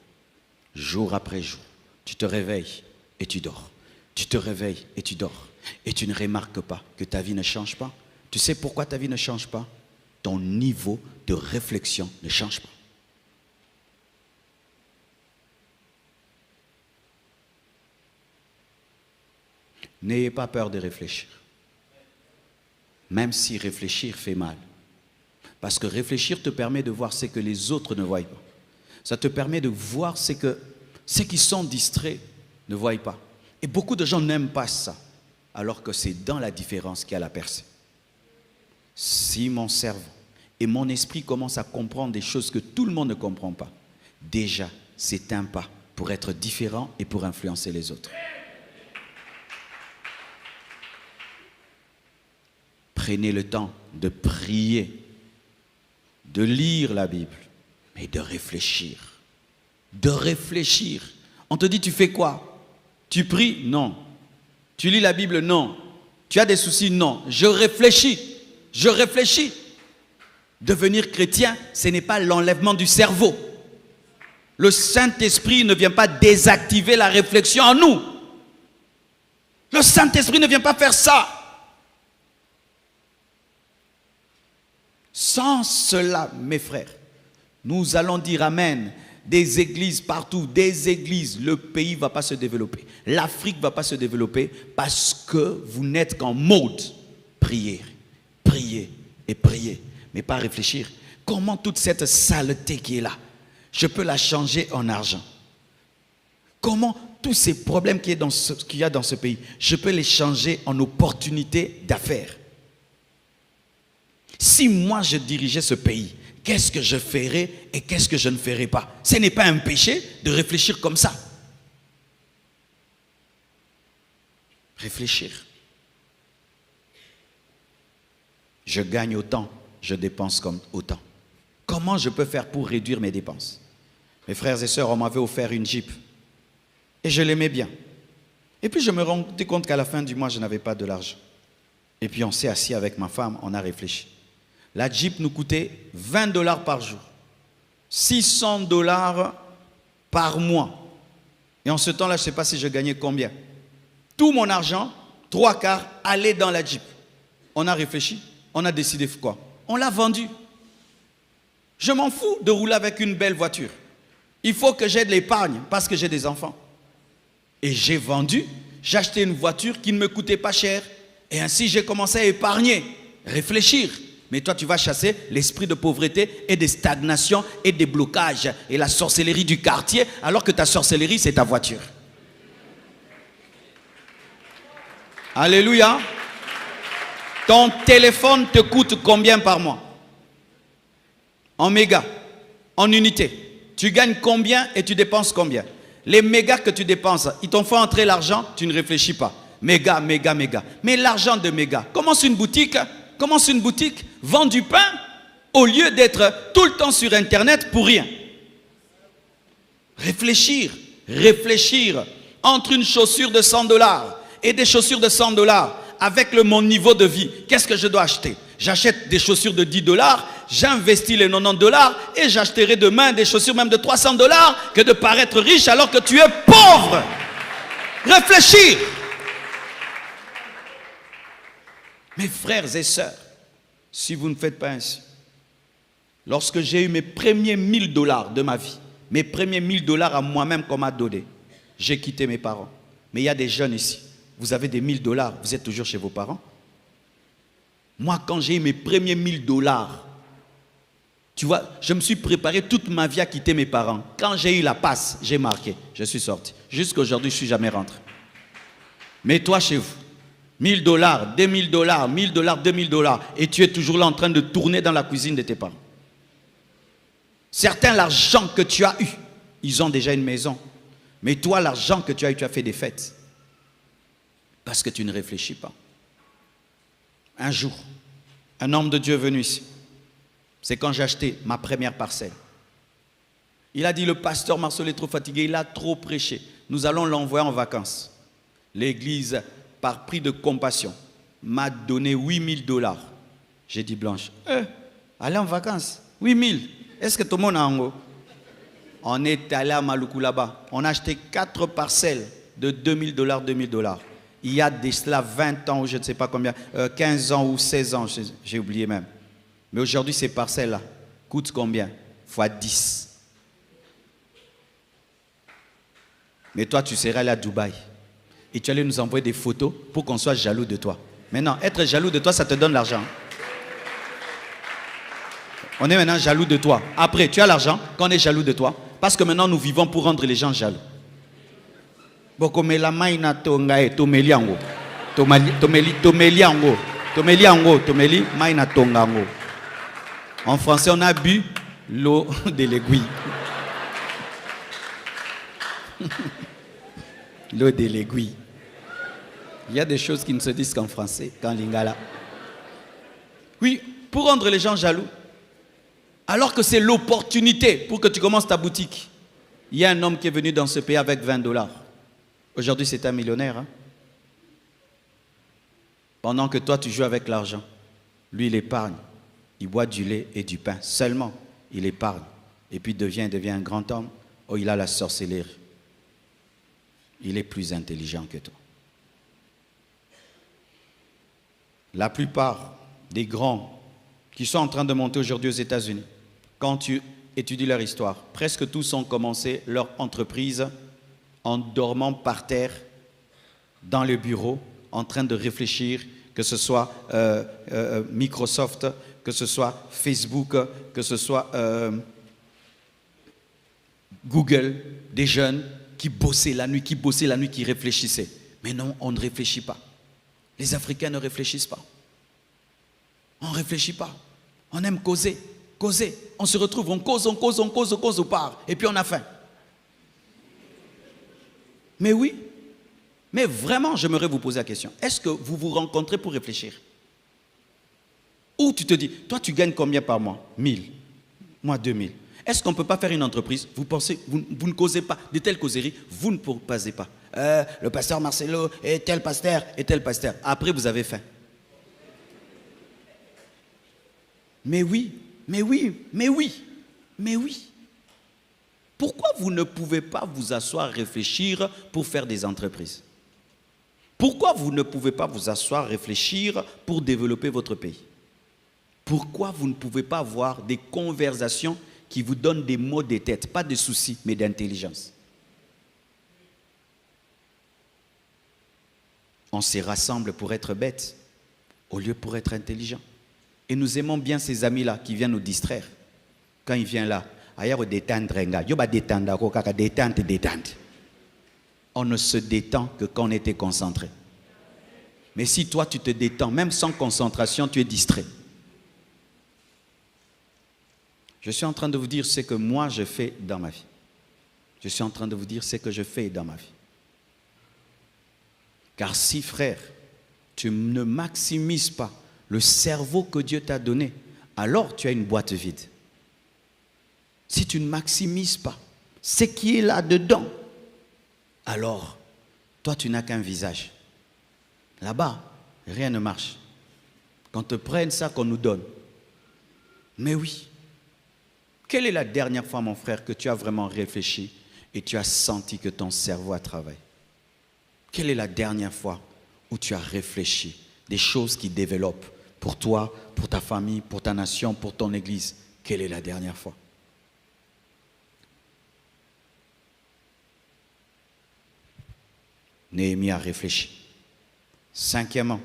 Jour après jour, tu te réveilles et tu dors. Tu te réveilles et tu dors. Et tu ne remarques pas que ta vie ne change pas. Tu sais pourquoi ta vie ne change pas? Ton niveau de réflexion ne change pas. N'ayez pas peur de réfléchir. Même si réfléchir fait mal. Parce que réfléchir te permet de voir ce que les autres ne voient pas. Ça te permet de voir ce que ceux qui sont distraits ne voient pas. Et beaucoup de gens n'aiment pas ça. Alors que c'est dans la différence qu'il y a la percée. Si mon cerveau et mon esprit commencent à comprendre des choses que tout le monde ne comprend pas, déjà, c'est un pas pour être différent et pour influencer les autres. Prenez le temps de prier, de lire la Bible, mais de réfléchir. De réfléchir. On te dit, tu fais quoi? Tu pries? Non. Tu lis la Bible? Non. Tu as des soucis? Non. Je réfléchis. Je réfléchis. Devenir chrétien, ce n'est pas l'enlèvement du cerveau. Le Saint-Esprit ne vient pas désactiver la réflexion en nous. Le Saint-Esprit ne vient pas faire ça. Sans cela, mes frères, nous allons dire Amen. Des églises partout, des églises, le pays ne va pas se développer. L'Afrique ne va pas se développer parce que vous n'êtes qu'en mode prier, prier et prier, mais pas réfléchir. Comment toute cette saleté qui est là, je peux la changer en argent? Comment tous ces problèmes qu'il y a dans ce pays, je peux les changer en opportunités d'affaires? Si moi je dirigeais ce pays, qu'est-ce que je ferais et qu'est-ce que je ne ferais pas? Ce n'est pas un péché de réfléchir comme ça. Réfléchir. Je gagne autant, je dépense comme autant. Comment je peux faire pour réduire mes dépenses? Mes frères et sœurs, on m'avait offert une Jeep. Et je l'aimais bien. Et puis je me rendais compte qu'à la fin du mois, je n'avais pas de l'argent. Et puis on s'est assis avec ma femme, on a réfléchi. La Jeep nous coûtait 20 $ par jour. 600 $ par mois. Et en ce temps-là, je ne sais pas si je gagnais combien. Tout mon argent, 3/4, allait dans la Jeep. On a réfléchi, on a décidé quoi? On l'a vendue. Je m'en fous de rouler avec une belle voiture. Il faut que j'ai de l'épargne parce que j'ai des enfants. Et j'ai vendu, j'ai acheté une voiture qui ne me coûtait pas cher. Et ainsi, j'ai commencé à épargner, réfléchir. Mais toi, tu vas chasser l'esprit de pauvreté et de stagnation et des blocages et la sorcellerie du quartier, alors que ta sorcellerie, c'est ta voiture. Alléluia. Ton téléphone te coûte combien par mois? En mégas, en unités. Tu gagnes combien et tu dépenses combien? Les mégas que tu dépenses, ils t'ont fait entrer l'argent, tu ne réfléchis pas. Méga, méga, méga. Mais l'argent de méga, commence une boutique, vend du pain, au lieu d'être tout le temps sur Internet pour rien. Réfléchir entre une chaussure de 100 $ et des chaussures de 100 $ avec mon niveau de vie. Qu'est-ce que je dois acheter? J'achète des chaussures de 10 $, j'investis les 90 $ et j'achèterai demain des chaussures même de 300 $ que de paraître riche alors que tu es pauvre. Réfléchir. Mes frères et sœurs, si vous ne faites pas ainsi, lorsque j'ai eu mes premiers 1000 $ de ma vie, mes premiers 1000 $ à moi-même qu'on m'a donné, j'ai quitté mes parents. Mais il y a des jeunes ici, vous avez des 1000 $, vous êtes toujours chez vos parents. Moi, quand j'ai eu mes premiers 1000 $, tu vois, je me suis préparé toute ma vie à quitter mes parents. Quand j'ai eu la passe, j'ai marqué, je suis sorti. Jusqu'à aujourd'hui, je ne suis jamais rentré. Mais toi, chez vous, 1000 $, 2000 $, 1000 $, 2000 $, et tu es toujours là en train de tourner dans la cuisine de tes parents. Certains, l'argent que tu as eu, ils ont déjà une maison. Mais toi, l'argent que tu as eu, tu as fait des fêtes. Parce que tu ne réfléchis pas. Un jour, un homme de Dieu est venu ici. C'est quand j'ai acheté ma première parcelle. Il a dit, le pasteur Marceau est trop fatigué, il a trop prêché. Nous allons l'envoyer en vacances. L'église, par prix de compassion, m'a donné 8000 $. J'ai dit, Blanche, allez en vacances, 8000. Est-ce que tout le monde a un mot? On est allé à Maluku là-bas. On a acheté 4 parcelles de 2000 $, 2000 $. Il y a de cela 20 ans ou je ne sais pas combien, 15 ans ou 16 ans, j'ai oublié même. Mais aujourd'hui, ces parcelles-là coûtent combien? Fois 10. Mais toi, tu serais allé à Dubaï et tu allais nous envoyer des photos pour qu'on soit jaloux de toi. Maintenant, être jaloux de toi, ça te donne l'argent. On est maintenant jaloux de toi. Après, tu as l'argent quand on est jaloux de toi. Parce que maintenant, nous vivons pour rendre les gens jaloux. Bokomela maina tonga e tomeli yango. Tomeli yango. Tomeli yango, tomeli maina tonga yango. En français, on a bu l'eau de l'aiguille. L'eau de l'aiguille. Il y a des choses qui ne se disent qu'en français, qu'en lingala. Oui, pour rendre les gens jaloux. Alors que c'est l'opportunité pour que tu commences ta boutique. Il y a un homme qui est venu dans ce pays avec 20 $. Aujourd'hui, c'est un millionnaire. Hein? Pendant que toi, tu joues avec l'argent. Lui, il épargne. Il boit du lait et du pain. Seulement, il épargne. Et puis, devient un grand homme. Oh, il a la sorcellerie. Il est plus intelligent que toi. La plupart des grands qui sont en train de monter aujourd'hui aux États-Unis, quand tu étudies leur histoire, presque tous ont commencé leur entreprise en dormant par terre dans le bureau, en train de réfléchir, que ce soit Microsoft, que ce soit Facebook, que ce soit Google, des jeunes qui bossaient la nuit, qui réfléchissaient. Mais non, on ne réfléchit pas. Les Africains ne réfléchissent pas. On ne réfléchit pas. On aime causer. On se retrouve, on cause au part. Et puis on a faim. Mais oui. Mais vraiment, j'aimerais vous poser la question. Est-ce que vous vous rencontrez pour réfléchir? Ou tu te dis, toi tu gagnes combien par mois? 1000. Moi 2000. Est-ce qu'on ne peut pas faire une entreprise? Vous pensez, vous ne causez pas de telles causeries, vous ne passez pas. Le pasteur Marcelo et tel pasteur et tel pasteur. Après vous avez faim. Mais oui, mais oui, mais oui, mais oui. Pourquoi vous ne pouvez pas vous asseoir, réfléchir pour faire des entreprises? Pourquoi vous ne pouvez pas vous asseoir, réfléchir pour développer votre pays? Pourquoi vous ne pouvez pas avoir des conversations qui vous donnent des mots de tête, pas de soucis, mais d'intelligence? On se rassemble pour être bêtes, au lieu pour être intelligents. Et nous aimons bien ces amis-là qui viennent nous distraire. Quand ils viennent là, on ne se détend que quand on était concentré. Mais si toi tu te détends, même sans concentration, tu es distrait. Je suis en train de vous dire ce que moi je fais dans ma vie. Je suis en train de vous dire ce que je fais dans ma vie. Car si, frère, tu ne maximises pas le cerveau que Dieu t'a donné, alors tu as une boîte vide. Si tu ne maximises pas ce qui est là-dedans, alors toi tu n'as qu'un visage. Là-bas, rien ne marche. Qu'on te prenne ça qu'on nous donne. Mais oui. Quelle est la dernière fois, mon frère, que tu as vraiment réfléchi et tu as senti que ton cerveau a travaillé? Quelle est la dernière fois où tu as réfléchi des choses qui développent pour toi, pour ta famille, pour ta nation, pour ton église? Quelle est la dernière fois? Néhémie a réfléchi. Cinquièmement,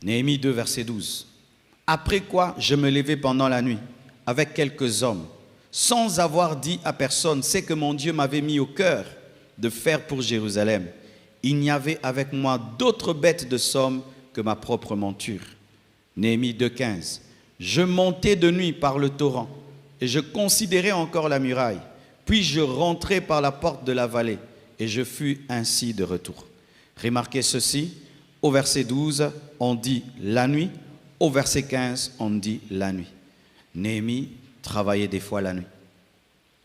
Néhémie 2, verset 12. Après quoi, je me levai pendant la nuit avec quelques hommes, sans avoir dit à personne ce que mon Dieu m'avait mis au cœur de faire pour Jérusalem. Il n'y avait avec moi d'autres bêtes de somme que ma propre monture. Néhémie 2,15. Je montai de nuit par le torrent et je considérai encore la muraille. Puis je rentrai par la porte de la vallée et je fus ainsi de retour. Remarquez ceci, au verset 12, on dit la nuit, au verset 15, on dit la nuit. Néhémie travaillait des fois la nuit.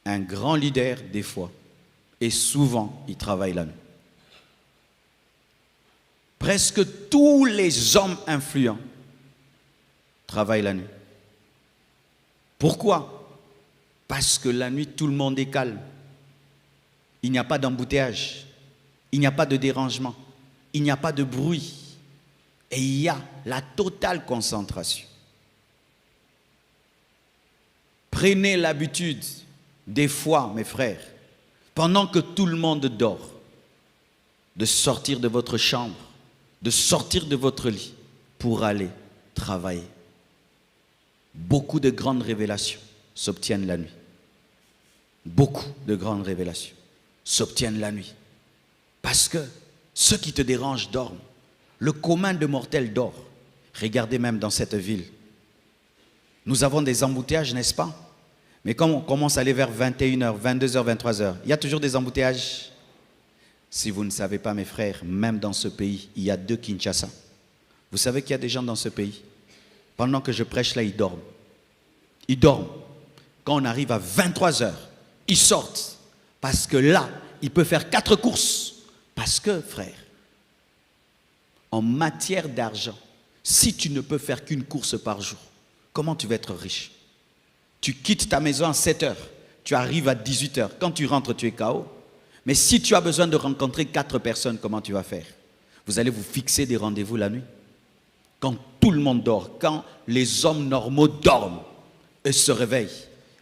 Un grand leader des fois. Et souvent, il travaille la nuit. Presque tous les hommes influents travaillent la nuit. Pourquoi? Parce que la nuit, tout le monde est calme. Il n'y a pas d'embouteillage. Il n'y a pas de dérangement. Il n'y a pas de bruit. Et il y a la totale concentration. Prenez l'habitude, des fois, mes frères, pendant que tout le monde dort, de sortir de votre chambre, de sortir de votre lit pour aller travailler. Beaucoup de grandes révélations s'obtiennent la nuit. Beaucoup de grandes révélations s'obtiennent la nuit. Parce que ceux qui te dérangent dorment. Le commun de mortels dort. Regardez même dans cette ville. Nous avons des embouteillages, n'est-ce pas? Mais quand on commence à aller vers 21h, 22h, 23h, il y a toujours des embouteillages. Si vous ne savez pas, mes frères, même dans ce pays, il y a 2 Kinshasa. Vous savez qu'il y a des gens dans ce pays, pendant que je prêche là, ils dorment. Ils dorment. Quand on arrive à 23h, ils sortent. Parce que là, il peut faire 4 courses. Parce que, frère, en matière d'argent, si tu ne peux faire qu'une course par jour, comment tu vas être riche? Tu quittes ta maison à 7h, tu arrives à 18h. Quand tu rentres, tu es KO. Mais si tu as besoin de rencontrer 4 personnes, comment tu vas faire? Vous allez vous fixer des rendez-vous la nuit. Quand tout le monde dort, quand les hommes normaux dorment et se réveillent,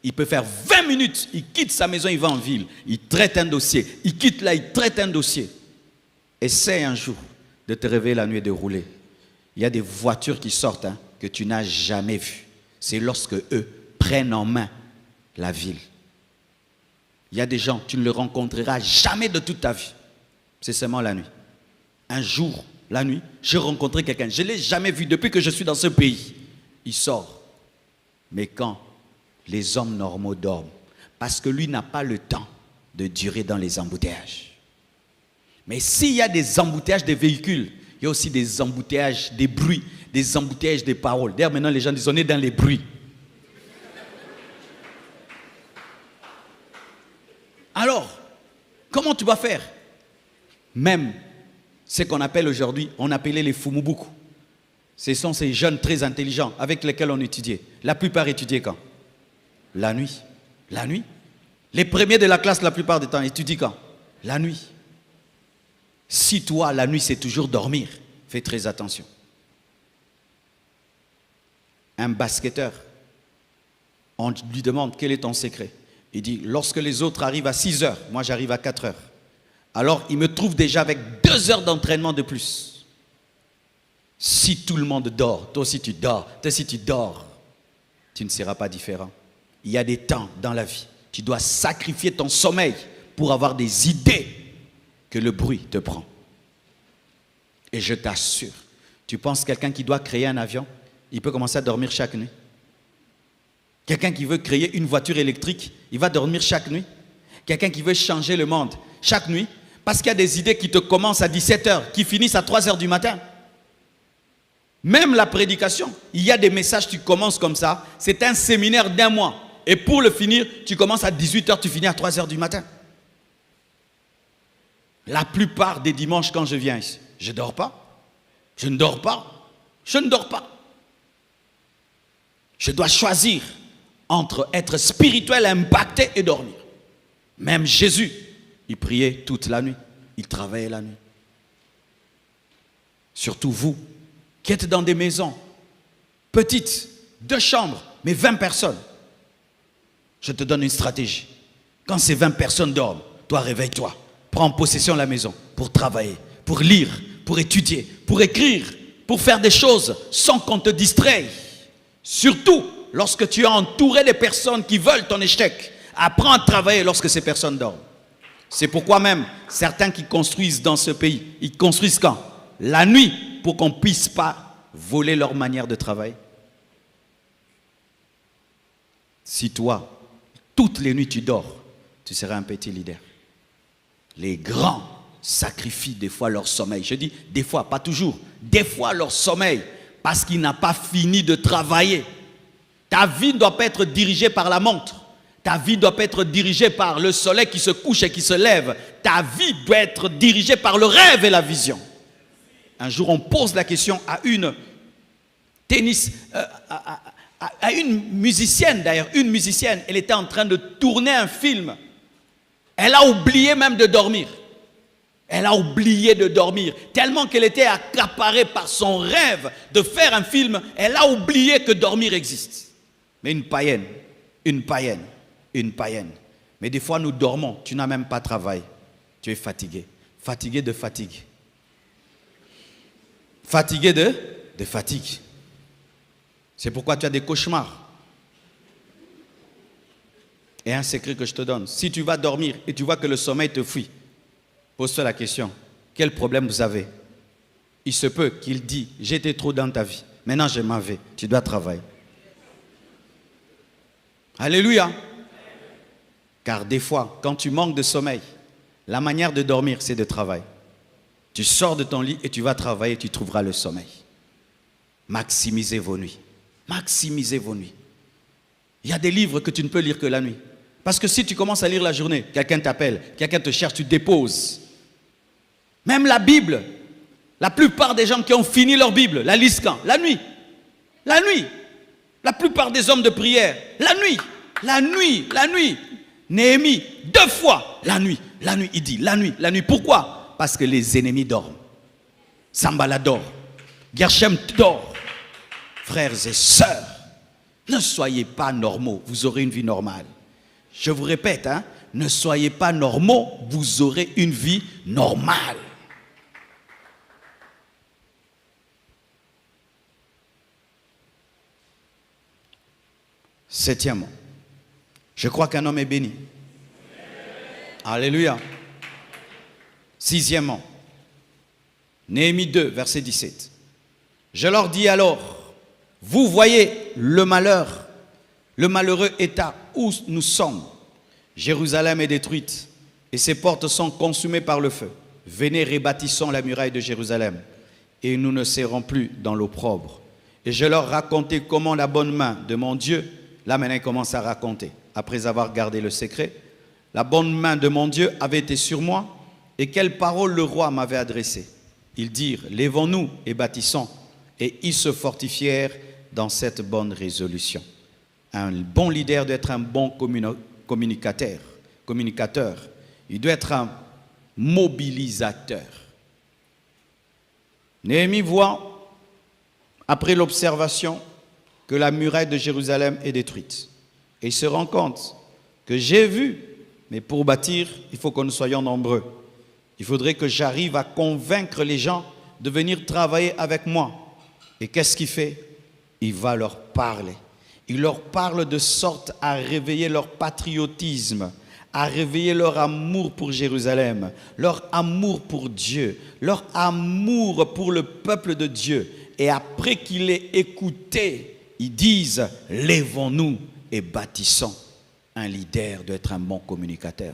il peut faire 20 minutes, il quitte sa maison, il va en ville, il traite un dossier, il quitte là, il traite un dossier. Essaie un jour de te réveiller la nuit et de rouler. Il y a des voitures qui sortent que tu n'as jamais vues. C'est lorsque eux prennent en main la ville. Il y a des gens, tu ne les rencontreras jamais de toute ta vie. C'est seulement la nuit. Un jour, la nuit, j'ai rencontré quelqu'un. Je ne l'ai jamais vu depuis que je suis dans ce pays. Il sort. Mais quand les hommes normaux dorment, parce que lui n'a pas le temps de durer dans les embouteillages. Mais s'il y a des embouteillages de véhicules Il y a aussi des embouteillages, des bruits, des embouteillages des paroles. D'ailleurs, maintenant, les gens disent, on est dans les bruits. Alors, comment tu vas faire? Même ce qu'on appelle aujourd'hui, on appelait les Fumubuku. Ce sont ces jeunes très intelligents avec lesquels on étudiait. La plupart étudiaient quand? La nuit. La nuit. Les premiers de la classe, la plupart du temps, étudient quand? La nuit. Si toi, la nuit, c'est toujours dormir, fais très attention. Un basketteur, on lui demande quel est ton secret. Il dit, lorsque les autres arrivent à 6 heures, moi j'arrive à 4 heures. Alors, il me trouve déjà avec 2 heures d'entraînement de plus. Si tout le monde dort, toi aussi tu dors, toi aussi tu dors, tu ne seras pas différent. Il y a des temps dans la vie. Tu dois sacrifier ton sommeil pour avoir des idées que le bruit te prend. Et je t'assure, tu penses quelqu'un qui doit créer un avion, il peut commencer à dormir chaque nuit. Quelqu'un qui veut créer une voiture électrique, il va dormir chaque nuit. Quelqu'un qui veut changer le monde chaque nuit, parce qu'il y a des idées qui te commencent à 17 heures, qui finissent à 3 heures du matin. Même la prédication, il y a des messages, tu commences comme ça, c'est un séminaire d'1 mois. Et pour le finir, tu commences à 18 heures, tu finis à 3 heures du matin. La plupart des dimanches quand je viens ici, je ne dors pas. Je ne dors pas. Je ne dors pas. Je dois choisir entre être spirituel, impacté et dormir. Même Jésus, il priait toute la nuit. Il travaillait la nuit. Surtout vous, qui êtes dans des maisons petites, 2 chambres, mais 20 personnes. Je te donne une stratégie. Quand ces 20 personnes dorment, toi réveille-toi. Prends possession de la maison pour travailler, pour lire, pour étudier, pour écrire, pour faire des choses sans qu'on te distraie. Surtout lorsque tu es entouré de personnes qui veulent ton échec. Apprends à travailler lorsque ces personnes dorment. C'est pourquoi même certains qui construisent dans ce pays, ils construisent quand? La nuit, pour qu'on ne puisse pas voler leur manière de travailler. Si toi, toutes les nuits tu dors, tu seras un petit leader. Les grands sacrifient des fois leur sommeil. Je dis des fois, pas toujours. Des fois leur sommeil, parce qu'il n'a pas fini de travailler. Ta vie ne doit pas être dirigée par la montre. Ta vie doit pas être dirigée par le soleil qui se couche et qui se lève. Ta vie doit être dirigée par le rêve et la vision. Un jour, on pose la question à une musicienne d'ailleurs. Une musicienne, elle était en train de tourner un film. Elle a oublié même de dormir. Elle a oublié de dormir. Tellement qu'elle était accaparée par son rêve de faire un film, elle a oublié que dormir existe. Mais une païenne. Mais des fois, nous dormons. Tu n'as même pas travaillé. Tu es fatigué. Fatigué de fatigue. Fatigué de fatigue. C'est pourquoi tu as des cauchemars. Et un secret que je te donne. Si tu vas dormir et tu vois que le sommeil te fuit, pose-toi la question. Quel problème vous avez? Il se peut qu'il dise, j'étais trop dans ta vie. Maintenant, je m'en vais. Tu dois travailler. Alléluia. Car des fois, quand tu manques de sommeil, la manière de dormir, c'est de travailler. Tu sors de ton lit et tu vas travailler, tu trouveras le sommeil. Maximisez vos nuits. Maximisez vos nuits. Il y a des livres que tu ne peux lire que la nuit. Parce que si tu commences à lire la journée, quelqu'un t'appelle, quelqu'un te cherche, tu déposes. Même la Bible, la plupart des gens qui ont fini leur Bible, la lisent quand? La nuit. La nuit. La plupart des hommes de prière, la nuit. La nuit, la nuit. Néhémie, 2 fois, la nuit, il dit, la nuit. Pourquoi? Parce que les ennemis dorment. Sambala dort. Gershom dort. Frères et sœurs, ne soyez pas normaux, vous aurez une vie normale. Je vous répète, ne soyez pas normaux, vous aurez une vie normale. Septièmement, je crois qu'un homme est béni. Alléluia. Sixièmement, Néhémie 2, verset 17. Je leur dis alors, vous voyez le malheur, le malheureux état où nous sommes. Jérusalem est détruite et ses portes sont consumées par le feu. Venez, rebâtissons la muraille de Jérusalem et nous ne serons plus dans l'opprobre. Et je leur racontais comment la bonne main de mon Dieu, là maintenant il commence à raconter, après avoir gardé le secret, la bonne main de mon Dieu avait été sur moi et quelles paroles le roi m'avait adressées. Ils dirent, lèvons-nous et bâtissons. Et ils se fortifièrent dans cette bonne résolution. Un bon leader doit être un bon communicateur. Il doit être un mobilisateur. Néhémie voit, après l'observation, que la muraille de Jérusalem est détruite. Et il se rend compte que j'ai vu, mais pour bâtir, il faut que nous soyons nombreux. Il faudrait que j'arrive à convaincre les gens de venir travailler avec moi. Et qu'est-ce qu'il fait? Il va leur parler. Il leur parle de sorte à réveiller leur patriotisme, à réveiller leur amour pour Jérusalem, leur amour pour Dieu, leur amour pour le peuple de Dieu. Et après qu'il ait écouté, ils disent, lèvons-nous et bâtissons. Un leader doit être un bon communicateur.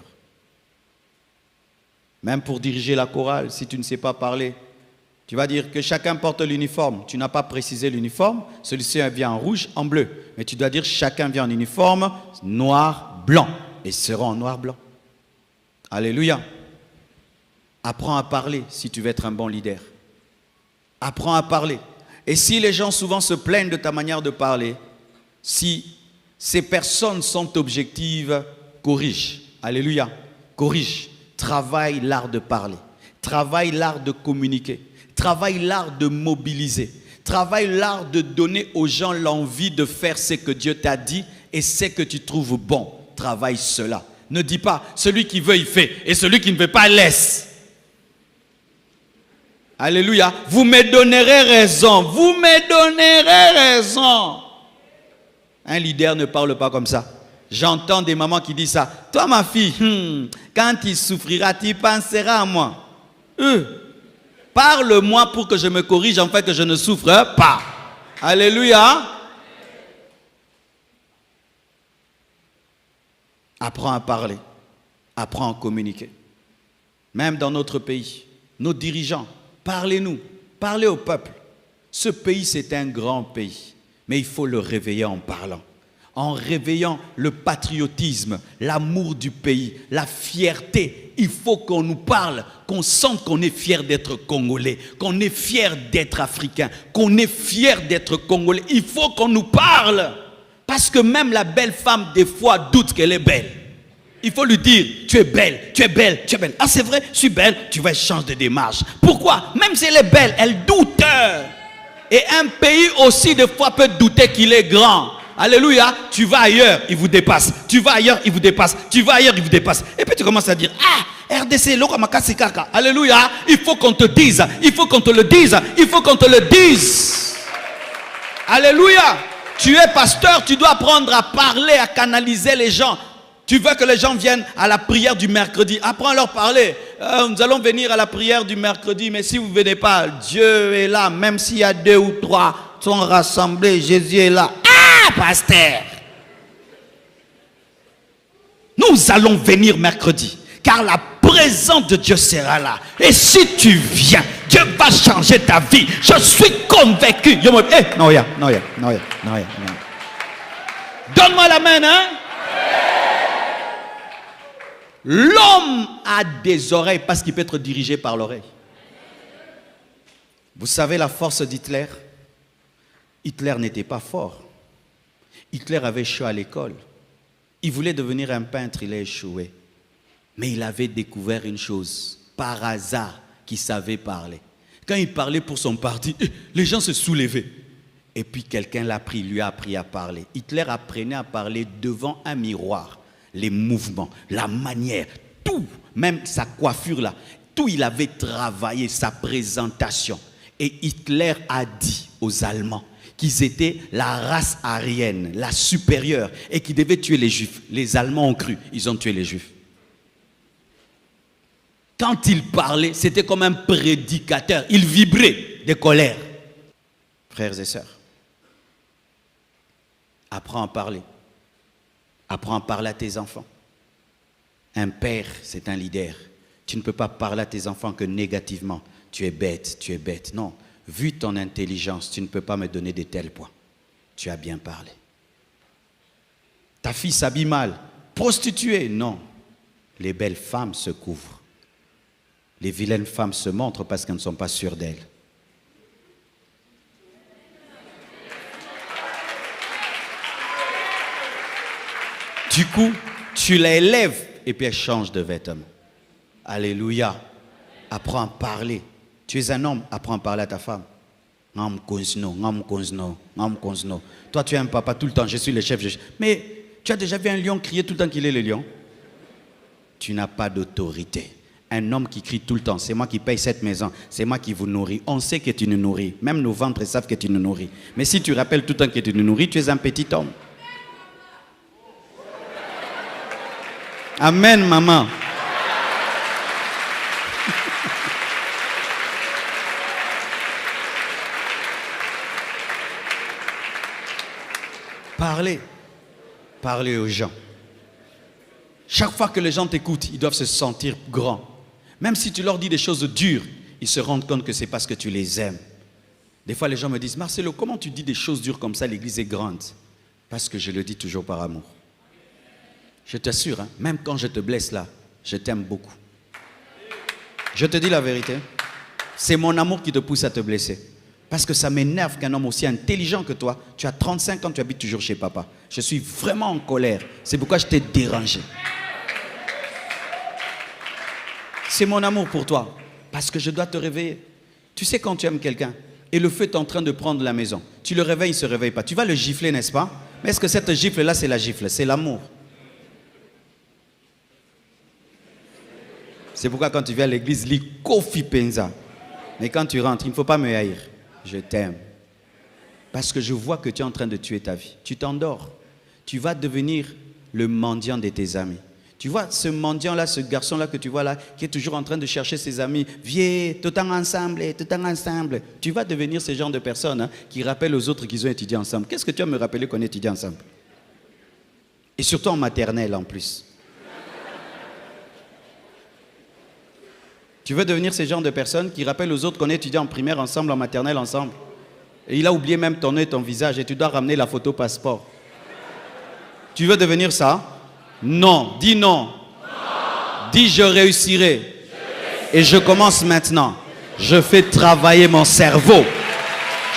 Même pour diriger la chorale, si tu ne sais pas parler, tu vas dire que chacun porte l'uniforme. Tu n'as pas précisé l'uniforme. Celui-ci vient en rouge, en bleu. Mais tu dois dire chacun vient en uniforme noir, blanc. Et seront en noir, blanc. Alléluia. Apprends à parler si tu veux être un bon leader. Apprends à parler. Et si les gens souvent se plaignent de ta manière de parler, si ces personnes sont objectives, corrige. Alléluia. Corrige. Travaille l'art de parler. Travaille l'art de communiquer. Travaille l'art de mobiliser. Travaille l'art de donner aux gens l'envie de faire ce que Dieu t'a dit et ce que tu trouves bon. Travaille cela. Ne dis pas, celui qui veut, il fait. Et celui qui ne veut pas, laisse. Alléluia. Vous me donnerez raison. Vous me donnerez raison. Un leader ne parle pas comme ça. J'entends des mamans qui disent ça. Toi, ma fille, quand tu souffriras, tu penseras à moi. Parle-moi pour que je me corrige, en fait, que je ne souffre pas. Alléluia. Apprends à parler. Apprends à communiquer. Même dans notre pays, nos dirigeants, parlez-nous. Parlez au peuple. Ce pays, c'est un grand pays. Mais il faut le réveiller en parlant. En réveillant le patriotisme, l'amour du pays, la fierté. Il faut qu'on nous parle, qu'on sente qu'on est fier d'être Congolais, qu'on est fier d'être Africain, qu'on est fier d'être Congolais. Il faut qu'on nous parle. Parce que même la belle femme, des fois, doute qu'elle est belle. Il faut lui dire, tu es belle, tu es belle, tu es belle. Ah, c'est vrai, je suis belle, tu vas changer de démarche. Pourquoi? Même si elle est belle, elle doute. Et un pays aussi, des fois, peut douter qu'il est grand. Alléluia, tu vas ailleurs, il vous dépasse. Tu vas ailleurs, il vous dépasse. Tu vas ailleurs, il vous dépasse. Et puis tu commences à dire, ah, RDC, Lokamakasi Kaka. Alléluia, il faut qu'on te dise, il faut qu'on te le dise, il faut qu'on te le dise. Alléluia, tu es pasteur, tu dois apprendre à parler, à canaliser les gens. Tu veux que les gens viennent à la prière du mercredi. Apprends à leur parler. Nous allons venir à la prière du mercredi, mais si vous ne venez pas, Dieu est là. Même s'il y a 2 ou 3 sont rassemblés, Jésus est là. Ah, pasteur! Nous allons venir mercredi, car la présence de Dieu sera là. Et si tu viens, Dieu va changer ta vie. Je suis convaincu. Donne-moi la main, hein? L'homme a des oreilles parce qu'il peut être dirigé par l'oreille. Vous savez la force d'Hitler? Hitler n'était pas fort. Hitler avait échoué à l'école. Il voulait devenir un peintre, il a échoué. Mais il avait découvert une chose, par hasard, qu'il savait parler. Quand il parlait pour son parti, les gens se soulevaient. Et puis quelqu'un l'a pris, lui a appris à parler. Hitler apprenait à parler devant un miroir. Les mouvements, la manière, tout, même sa coiffure là, tout il avait travaillé, sa présentation. Et Hitler a dit aux Allemands qu'ils étaient la race aryenne, la supérieure, et qu'ils devaient tuer les Juifs. Les Allemands ont cru, ils ont tué les Juifs. Quand il parlait, c'était comme un prédicateur, il vibrait de colère. Frères et sœurs, apprends à parler. Apprends à parler à tes enfants. Un père, c'est un leader. Tu ne peux pas parler à tes enfants que négativement. Tu es bête, tu es bête. Non, vu ton intelligence, tu ne peux pas me donner de tels points. Tu as bien parlé. Ta fille s'habille mal. Prostituée, non. Les belles femmes se couvrent. Les vilaines femmes se montrent parce qu'elles ne sont pas sûres d'elles. Du coup, tu la élèves et puis elle change de vêtements. Alléluia. Apprends à parler. Tu es un homme, apprends à parler à ta femme. Toi, tu es un papa tout le temps, je suis le chef. Mais tu as déjà vu un lion crier tout le temps qu'il est le lion? Tu n'as pas d'autorité. Un homme qui crie tout le temps, c'est moi qui paye cette maison, c'est moi qui vous nourris. On sait que tu nous nourris. Même nos ventres savent que tu nous nourris. Mais si tu rappelles tout le temps que tu nous nourris, tu es un petit homme. Amen, maman. Parlez. Parlez aux gens. Chaque fois que les gens t'écoutent, ils doivent se sentir grands. Même si tu leur dis des choses dures, ils se rendent compte que c'est parce que tu les aimes. Des fois, les gens me disent, Marcelo, comment tu dis des choses dures comme ça, l'église est grande? Parce que je le dis toujours par amour. Je t'assure, hein, même quand je te blesse là, je t'aime beaucoup. Je te dis la vérité. C'est mon amour qui te pousse à te blesser. Parce que ça m'énerve qu'un homme aussi intelligent que toi, tu as 35 ans, tu habites toujours chez papa. Je suis vraiment en colère. C'est pourquoi je t'ai dérangé. C'est mon amour pour toi. Parce que je dois te réveiller. Tu sais quand tu aimes quelqu'un et le feu est en train de prendre la maison, tu le réveilles, il ne se réveille pas. Tu vas le gifler, n'est-ce pas? Mais est-ce que cette gifle-là, c'est la gifle? C'est l'amour. C'est pourquoi quand tu viens à l'église, lis Kofi Penza. Mais quand tu rentres, il ne faut pas me haïr. Je t'aime. Parce que je vois que tu es en train de tuer ta vie. Tu t'endors. Tu vas devenir le mendiant de tes amis. Tu vois ce mendiant-là, ce garçon-là que tu vois là, qui est toujours en train de chercher ses amis. Viens, tout le temps ensemble, tout le temps ensemble. Tu vas devenir ce genre de personne hein, qui rappellent aux autres qu'ils ont étudié ensemble. Qu'est-ce que tu vas me rappeler qu'on étudie ensemble? Et surtout en maternelle en plus. Tu veux devenir ce genre de personne qui rappelle aux autres qu'on étudie en primaire ensemble, en maternelle ensemble. Et il a oublié même ton nom et ton visage et tu dois ramener la photo passeport. Tu veux devenir ça? Non. Dis non. Dis je réussirai. Et je commence maintenant. Je fais travailler mon cerveau.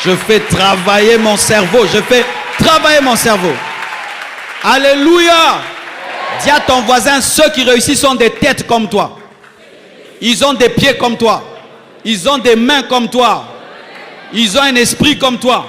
Je fais travailler mon cerveau. Je fais travailler mon cerveau. Alléluia. Dis à ton voisin, ceux qui réussissent ont des têtes comme toi. Ils ont des pieds comme toi. Ils ont des mains comme toi. Ils ont un esprit comme toi.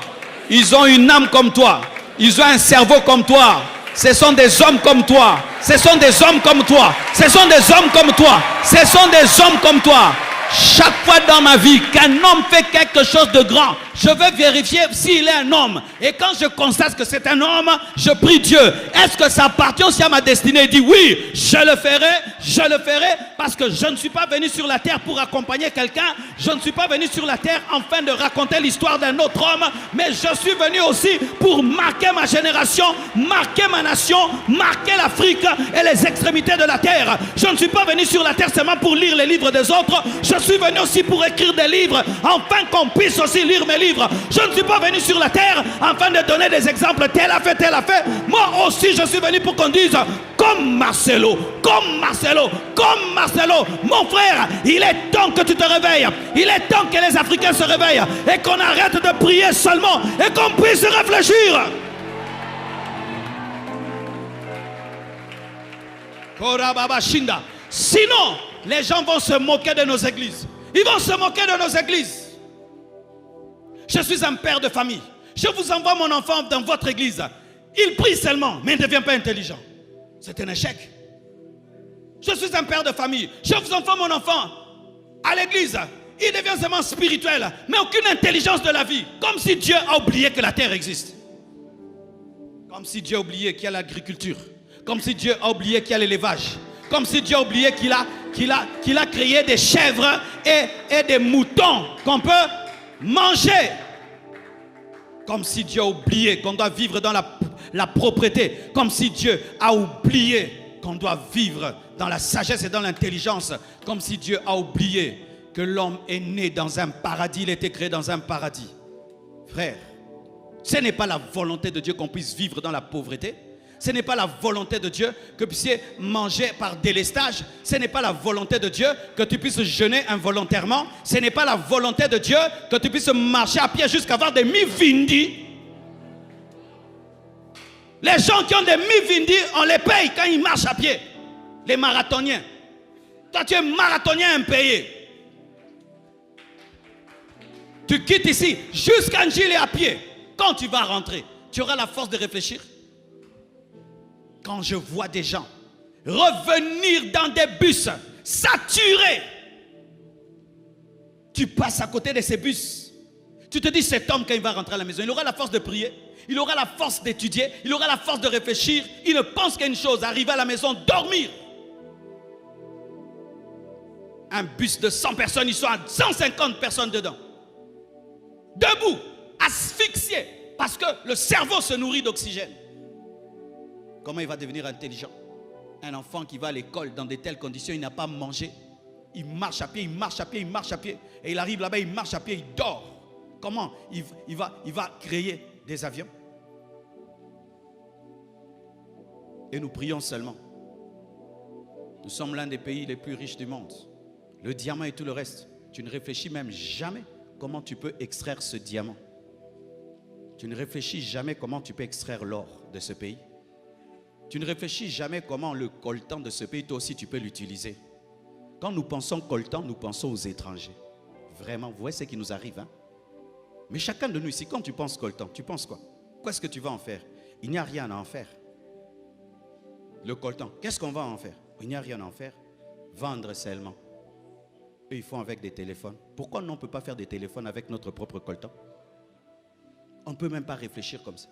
Ils ont une âme comme toi. Ils ont un cerveau comme toi. Ce sont des hommes comme toi. Ce sont des hommes comme toi. Ce sont des hommes comme toi. Ce sont des hommes comme toi. Chaque fois dans ma vie qu'un homme fait quelque chose de grand, je veux vérifier s'il est un homme. Et quand je constate que c'est un homme, je prie Dieu. Est-ce que ça appartient aussi à ma destinée? Il dit oui, je le ferai parce que je ne suis pas venu sur la terre pour accompagner quelqu'un. Je ne suis pas venu sur la terre afin de raconter l'histoire d'un autre homme. Mais je suis venu aussi pour marquer ma génération, marquer ma nation, marquer l'Afrique et les extrémités de la terre. Je ne suis pas venu sur la terre seulement pour lire les livres des autres. Je suis venu aussi pour écrire des livres, afin qu'on puisse aussi lire mes livres. Je ne suis pas venu sur la terre afin de donner des exemples. Tel a fait, tel a fait. Moi aussi, je suis venu pour qu'on dise comme Marcelo, comme Marcelo, comme Marcelo. Mon frère, il est temps que tu te réveilles. Il est temps que les Africains se réveillent et qu'on arrête de prier seulement et qu'on puisse réfléchir. Sinon, les gens vont se moquer de nos églises. Ils vont se moquer de nos églises. Je suis un père de famille. Je vous envoie mon enfant dans votre église. Il prie seulement, mais il ne devient pas intelligent. C'est un échec. Je suis un père de famille. Je vous envoie mon enfant à l'église. Il devient seulement spirituel, mais aucune intelligence de la vie. Comme si Dieu a oublié que la terre existe. Comme si Dieu a oublié qu'il y a l'agriculture. Comme si Dieu a oublié qu'il y a l'élevage. Comme si Dieu a oublié qu'il a créé des chèvres et des moutons qu'on peut manger. Comme si Dieu a oublié qu'on doit vivre dans la propreté. Comme si Dieu a oublié qu'on doit vivre dans la sagesse et dans l'intelligence. Comme si Dieu a oublié que l'homme est né dans un paradis, il a été créé dans un paradis. Frère, ce n'est pas la volonté de Dieu qu'on puisse vivre dans la pauvreté. Ce n'est pas la volonté de Dieu que vous puissiez manger par délestage. Ce n'est pas la volonté de Dieu que tu puisses jeûner involontairement. Ce n'est pas la volonté de Dieu que tu puisses marcher à pied jusqu'à avoir des mi-vindi. Les gens qui ont des mi-vindi, on les paye quand ils marchent à pied. Les marathoniens. Toi, tu es marathonien impayé. Tu quittes ici jusqu'à Njili à pied. Quand tu vas rentrer, tu auras la force de réfléchir. Quand je vois des gens revenir dans des bus saturés, tu passes à côté de ces bus. Tu te dis, cet homme, quand il va rentrer à la maison, il aura la force de prier, il aura la force d'étudier, il aura la force de réfléchir. Il ne pense qu'à une chose, arriver à la maison, dormir. Un bus de 100 personnes, ils sont à 150 personnes dedans. Debout, asphyxiés, parce que le cerveau se nourrit d'oxygène. Comment il va devenir intelligent? Un enfant qui va à l'école dans de telles conditions, il n'a pas mangé. Il marche à pied, il marche à pied, il marche à pied. Et il arrive là-bas, il marche à pied, il dort. Comment il va créer des avions? Et nous prions seulement. Nous sommes l'un des pays les plus riches du monde. Le diamant et tout le reste. Tu ne réfléchis même jamais comment tu peux extraire ce diamant. Tu ne réfléchis jamais comment tu peux extraire l'or de ce pays. Tu ne réfléchis jamais comment le coltan de ce pays, toi aussi, tu peux l'utiliser. Quand nous pensons coltan, nous pensons aux étrangers. Vraiment, vous voyez ce qui nous arrive. Hein? Mais chacun de nous ici, quand tu penses coltan, tu penses quoi? Qu'est-ce que tu vas en faire? Il n'y a rien à en faire. Le coltan, qu'est-ce qu'on va en faire? Il n'y a rien à en faire. Vendre seulement. Eux, ils font avec des téléphones. Pourquoi on ne peut pas faire des téléphones avec notre propre coltan? On ne peut même pas réfléchir comme ça.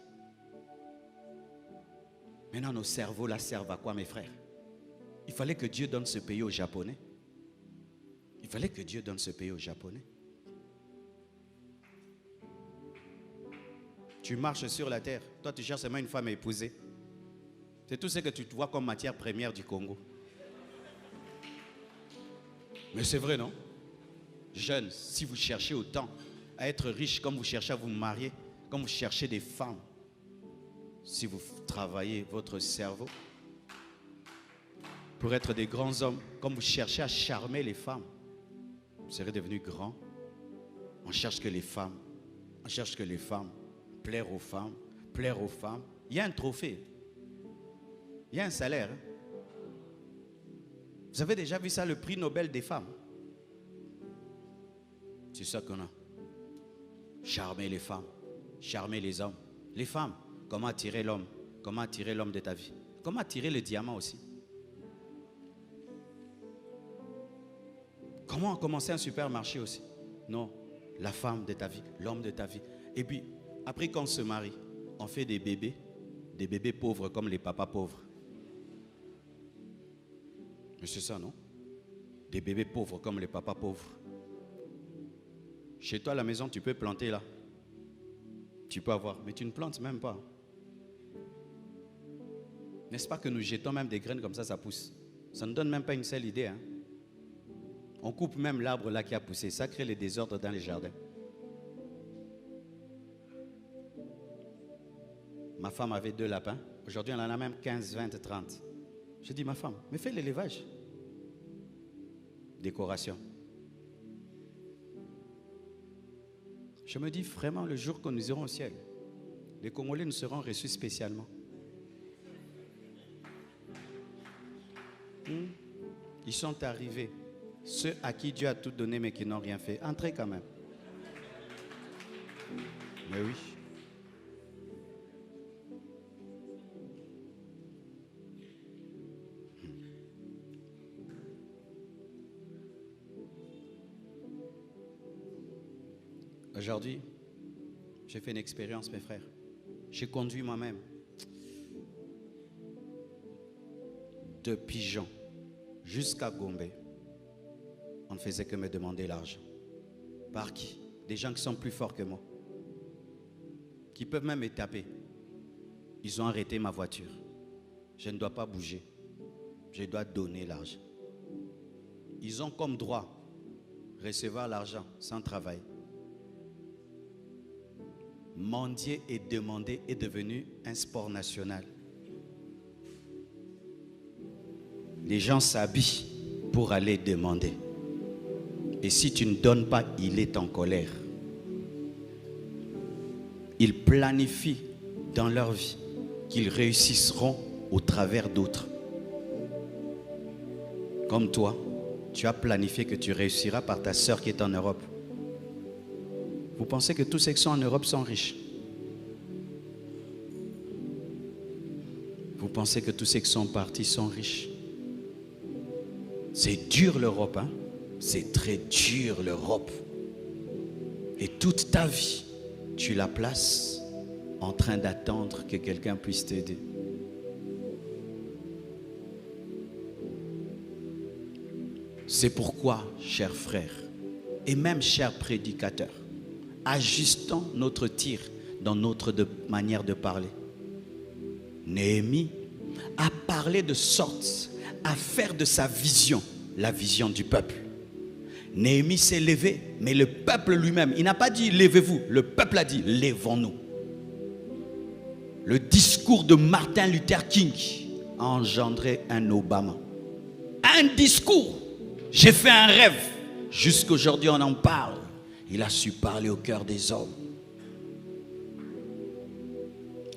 Maintenant, nos cerveaux là servent à quoi, mes frères? Il fallait que Dieu donne ce pays aux Japonais. Il fallait que Dieu donne ce pays aux Japonais. Tu marches sur la terre. Toi, tu cherches seulement une femme à épouser. C'est tout ce que tu vois comme matière première du Congo. Mais c'est vrai, non? Jeunes, si vous cherchez autant à être riche, comme vous cherchez à vous marier, comme vous cherchez des femmes, si vous travaillez votre cerveau pour être des grands hommes, comme vous cherchez à charmer les femmes, vous serez devenus grands. On cherche que les femmes, on cherche que les femmes, plaire aux femmes, plaire aux femmes. Il y a un trophée, il y a un salaire. Vous avez déjà vu ça, le prix Nobel des femmes? C'est ça qu'on a. Charmer les femmes, charmer les hommes. Les femmes, comment attirer l'homme? Comment attirer l'homme de ta vie? Comment attirer le diamant aussi? Comment commencer un supermarché aussi? Non, la femme de ta vie, l'homme de ta vie. Et puis, après qu'on se marie, on fait des bébés pauvres comme les papas pauvres. Mais c'est ça, non? Des bébés pauvres comme les papas pauvres. Chez toi, à la maison, tu peux planter là. Tu peux avoir, mais tu ne plantes même pas. N'est-ce pas que nous jetons même des graines comme ça pousse? Ça ne donne même pas une seule idée. Hein? On coupe même l'arbre là qui a poussé. Ça crée les désordres dans les jardins. Ma femme avait 2 lapins. Aujourd'hui, elle en a même 15, 20, 30. J'ai dit, ma femme, mais fais l'élevage. Décoration. Je me dis vraiment, le jour que nous irons au ciel, les Congolais nous seront reçus spécialement. Ils sont arrivés. Ceux à qui Dieu a tout donné mais qui n'ont rien fait. Entrez quand même. Mais oui. Aujourd'hui, j'ai fait une expérience, mes frères. J'ai conduit moi-même de Pigeon jusqu'à Gombe. On ne faisait que me demander l'argent. Par qui? Des gens qui sont plus forts que moi. Qui peuvent même me taper. Ils ont arrêté ma voiture. Je ne dois pas bouger. Je dois donner l'argent. Ils ont comme droit recevoir l'argent sans travail. Mendier et demander est devenu un sport national. Les gens s'habillent pour aller demander. Et si tu ne donnes pas, il est en colère. Ils planifient dans leur vie qu'ils réussiront au travers d'autres. Comme toi, tu as planifié que tu réussiras par ta sœur qui est en Europe. Vous pensez que tous ceux qui sont en Europe sont riches? Vous pensez que tous ceux qui sont partis sont riches? C'est dur l'Europe, hein? C'est très dur l'Europe. Et toute ta vie, tu la places en train d'attendre que quelqu'un puisse t'aider. C'est pourquoi, chers frères, et même chers prédicateurs, ajustons notre tir dans notre manière de parler. Néhémie a parlé de sorte à faire de sa vision la vision du peuple. Néhémie s'est levé, mais le peuple lui-même, il n'a pas dit levez-vous, le peuple a dit levons-nous. Le discours de Martin Luther King a engendré un Obama. Un discours. J'ai fait un rêve. Jusqu'aujourd'hui, on en parle. Il a su parler au cœur des hommes.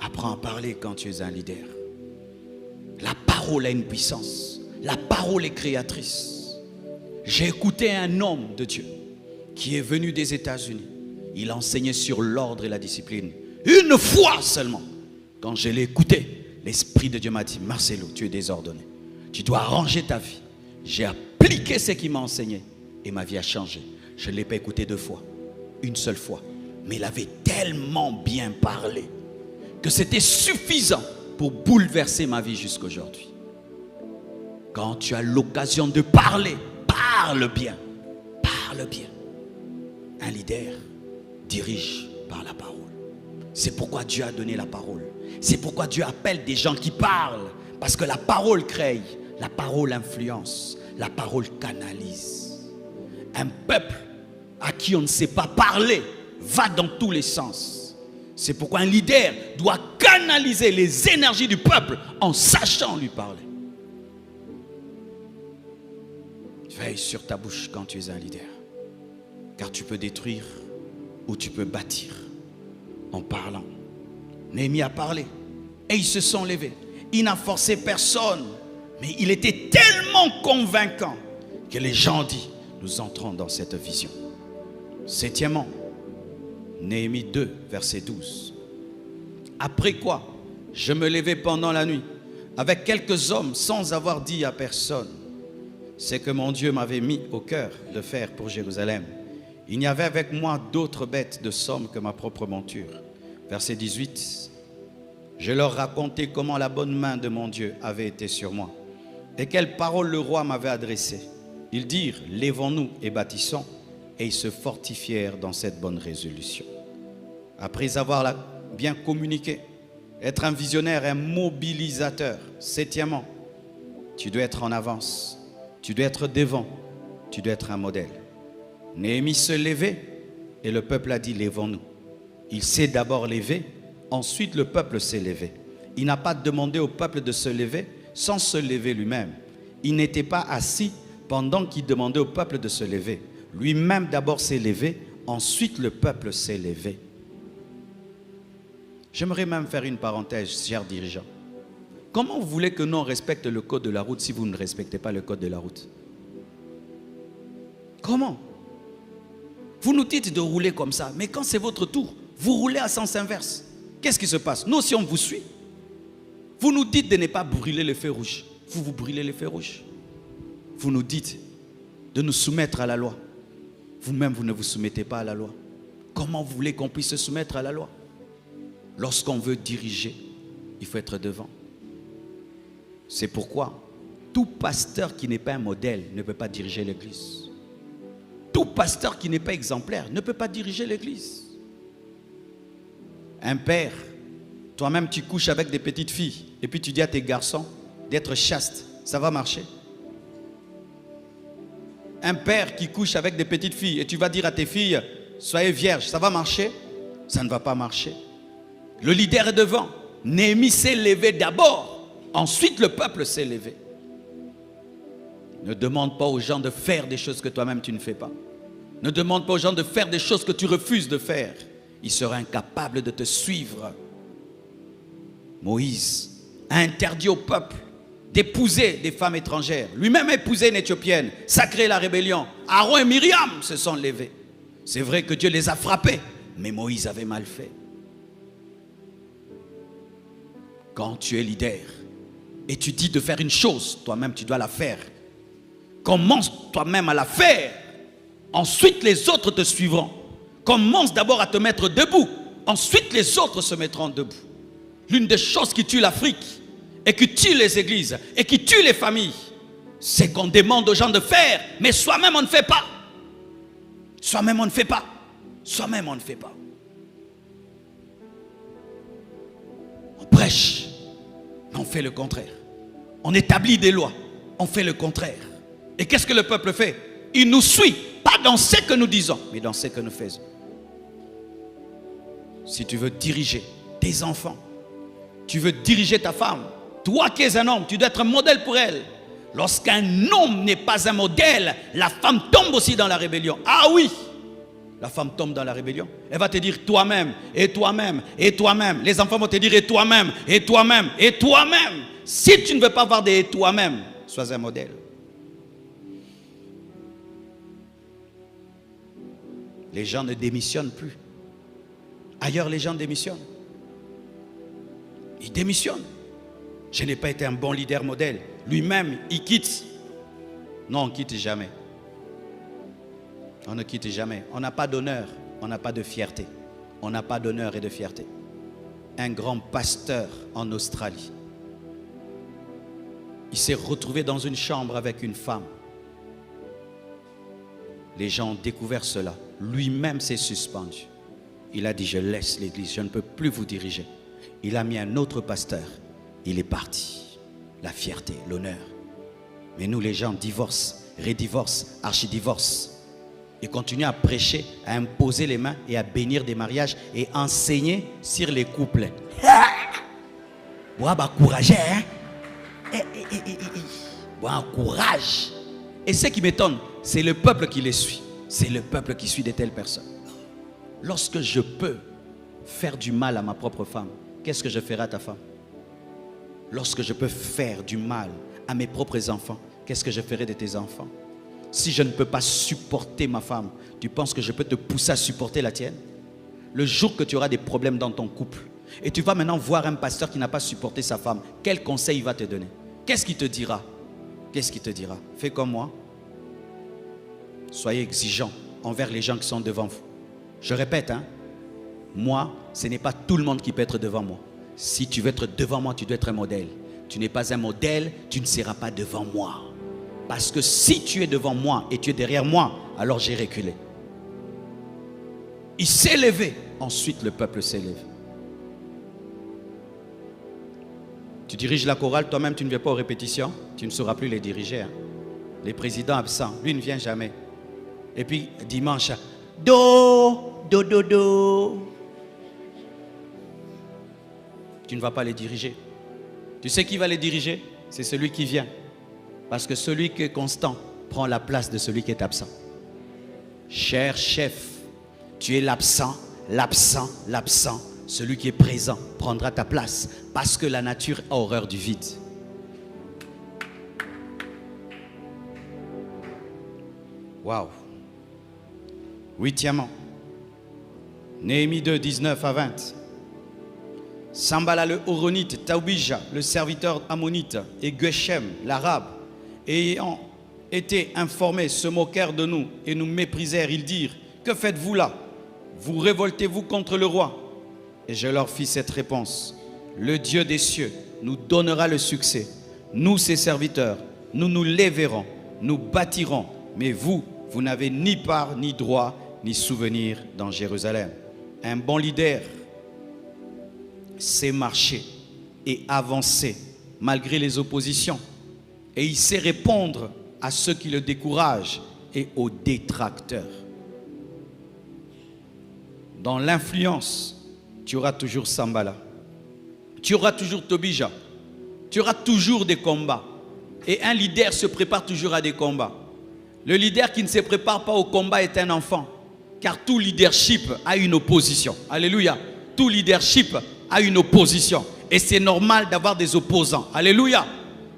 Apprends à parler quand tu es un leader. La parole a une puissance. La parole est créatrice. J'ai écouté un homme de Dieu qui est venu des États-Unis. Il enseignait sur l'ordre et la discipline. Une fois seulement, quand je l'ai écouté, l'Esprit de Dieu m'a dit, Marcelo, tu es désordonné. Tu dois arranger ta vie. J'ai appliqué ce qu'il m'a enseigné et ma vie a changé. Je ne l'ai pas écouté 2 fois, une seule fois. Mais il avait tellement bien parlé que c'était suffisant pour bouleverser ma vie jusqu'aujourd'hui. Quand tu as l'occasion de parler, parle bien. Parle bien. Un leader dirige par la parole. C'est pourquoi Dieu a donné la parole. C'est pourquoi Dieu appelle des gens qui parlent. Parce que la parole crée, la parole influence, la parole canalise. Un peuple à qui on ne sait pas parler va dans tous les sens. C'est pourquoi un leader doit canaliser les énergies du peuple en sachant lui parler. Veille sur ta bouche quand tu es un leader. Car tu peux détruire ou tu peux bâtir en parlant. Néhémie a parlé et ils se sont levés. Il n'a forcé personne, mais il était tellement convaincant que les gens ont dit, nous entrons dans cette vision. 7e, Néhémie 2, verset 12. Après quoi, je me levai pendant la nuit avec quelques hommes sans avoir dit à personne ce que mon Dieu m'avait mis au cœur de faire pour Jérusalem. Il n'y avait avec moi d'autres bêtes de somme que ma propre monture. Verset 18. Je leur racontai comment la bonne main de mon Dieu avait été sur moi et quelles paroles le roi m'avait adressées. Ils dirent, lèvons-nous et bâtissons, et ils se fortifièrent dans cette bonne résolution. Après avoir bien communiqué, être un visionnaire, un mobilisateur. 7e, tu dois être en avance, tu dois être devant, tu dois être un modèle. Néhémie se levait et le peuple a dit, lèvons-nous. Il s'est d'abord levé, ensuite le peuple s'est levé. Il n'a pas demandé au peuple de se lever sans se lever lui-même. Il n'était pas assis pendant qu'il demandait au peuple de se lever. Lui-même d'abord s'est levé, ensuite le peuple s'est levé. J'aimerais même faire une parenthèse, chers dirigeants. Comment vous voulez que nous on respecte le code de la route si vous ne respectez pas le code de la route? Comment? Vous nous dites de rouler comme ça, mais quand c'est votre tour, vous roulez à sens inverse. Qu'est-ce qui se passe? Nous, si on vous suit, vous nous dites de ne pas brûler le feu rouge. Vous brûlez le feu rouge. Vous nous dites de nous soumettre à la loi. Vous-même, vous ne vous soumettez pas à la loi. Comment vous voulez qu'on puisse se soumettre à la loi? Lorsqu'on veut diriger, il faut être devant. C'est pourquoi tout pasteur qui n'est pas un modèle ne peut pas diriger l'église. Tout pasteur qui n'est pas exemplaire ne peut pas diriger l'église. Un père, toi-même tu couches avec des petites filles et puis tu dis à tes garçons d'être chastes, ça va marcher? Un père qui couche avec des petites filles et tu vas dire à tes filles, soyez vierges, ça va marcher? Ça ne va pas marcher. Le leader est devant. Néhémie s'est levé d'abord. Ensuite, le peuple s'est levé. Ne demande pas aux gens de faire des choses que toi-même tu ne fais pas. Ne demande pas aux gens de faire des choses que tu refuses de faire. Ils seraient incapables de te suivre. Moïse a interdit au peuple d'épouser des femmes étrangères. Lui-même a épousé une Éthiopienne. Ça a créé la rébellion. Aaron et Myriam se sont levés. C'est vrai que Dieu les a frappés, mais Moïse avait mal fait. Quand tu es leader et tu dis de faire une chose, toi-même tu dois la faire. Commence toi-même à la faire. Ensuite les autres te suivront. Commence d'abord à te mettre debout. Ensuite les autres se mettront debout. L'une des choses qui tue l'Afrique et qui tue les églises et qui tue les familles, c'est qu'on demande aux gens de faire, mais soi-même on ne fait pas. Soi-même on ne fait pas. Soi-même on ne fait pas. On prêche, mais on fait le contraire. On établit des lois, on fait le contraire. Et qu'est-ce que le peuple fait? Il nous suit, pas dans ce que nous disons, mais dans ce que nous faisons. Si tu veux diriger tes enfants, tu veux diriger ta femme, toi qui es un homme, tu dois être un modèle pour elle. Lorsqu'un homme n'est pas un modèle, la femme tombe aussi dans la rébellion. Ah oui, la femme tombe dans la rébellion. Elle va te dire toi-même, et toi-même, et toi-même. Les enfants vont te dire et toi-même, et toi-même, et toi-même. Si tu ne veux pas avoir des et toi-même, sois un modèle. Les gens ne démissionnent plus. Ailleurs, les gens démissionnent. Ils démissionnent. Je n'ai pas été un bon leader modèle. Lui-même, il quitte. Non, on ne quitte jamais. On ne quitte jamais. On n'a pas d'honneur, on n'a pas de fierté. On n'a pas d'honneur et de fierté. Un grand pasteur en Australie, il s'est retrouvé dans une chambre avec une femme. Les gens ont découvert cela. Lui-même s'est suspendu. Il a dit, je laisse l'église, je ne peux plus vous diriger. Il a mis un autre pasteur. Il est parti. La fierté, l'honneur. Mais nous, les gens, divorcent, rédivorcent, archidivorcent. Et continuent à prêcher, à imposer les mains et à bénir des mariages et enseigner sur les couples. Bon, courage, hein? Bon, courage. Et ce qui m'étonne, c'est le peuple qui les suit. C'est le peuple qui suit de telles personnes. Lorsque je peux faire du mal à ma propre femme, qu'est-ce que je ferai à ta femme? Lorsque je peux faire du mal à mes propres enfants, qu'est-ce que je ferai de tes enfants? Si je ne peux pas supporter ma femme, tu penses que je peux te pousser à supporter la tienne? Le jour que tu auras des problèmes dans ton couple, et tu vas maintenant voir un pasteur qui n'a pas supporté sa femme, quel conseil il va te donner? Qu'est-ce qu'il te dira? Qu'est-ce qu'il te dira? Fais comme moi. Soyez exigeants envers les gens qui sont devant vous. Je répète, hein, moi, ce n'est pas tout le monde qui peut être devant moi. Si tu veux être devant moi, tu dois être un modèle. Tu n'es pas un modèle, tu ne seras pas devant moi. Parce que si tu es devant moi et tu es derrière moi, alors j'ai reculé. Il s'est levé, ensuite le peuple s'est levé. Tu diriges la chorale, toi-même tu ne viens pas aux répétitions, tu ne sauras plus les diriger. Hein. Les présidents absents, lui ne vient jamais. Et puis dimanche, do, do, do, do. Tu ne vas pas les diriger. Tu sais qui va les diriger? C'est celui qui vient. Parce que celui qui est constant prend la place de celui qui est absent. Cher chef, tu es l'absent, l'absent, l'absent. Celui qui est présent prendra ta place parce que la nature a horreur du vide. Waouh. Huitièmement, Néhémie 2, 19 à 20. Sambala le Horonite, Taubija, le serviteur ammonite, et Geshem, l'arabe, ayant été informés, se moquèrent de nous et nous méprisèrent. Ils dirent, que faites-vous là? Vous révoltez-vous contre le roi? Et je leur fis cette réponse, le Dieu des cieux nous donnera le succès. Nous, ses serviteurs, nous nous lèverons, nous bâtirons, mais vous, vous n'avez ni part, ni droit, ni souvenir dans Jérusalem. Un bon leader sait marcher et avancer malgré les oppositions. Et il sait répondre à ceux qui le découragent et aux détracteurs. Dans l'influence, tu auras toujours Sambala. Tu auras toujours Tobija. Tu auras toujours des combats. Et un leader se prépare toujours à des combats. Le leader qui ne se prépare pas au combat est un enfant. Car tout leadership a une opposition. Alléluia. Tout leadership a une opposition. Et c'est normal d'avoir des opposants. Alléluia.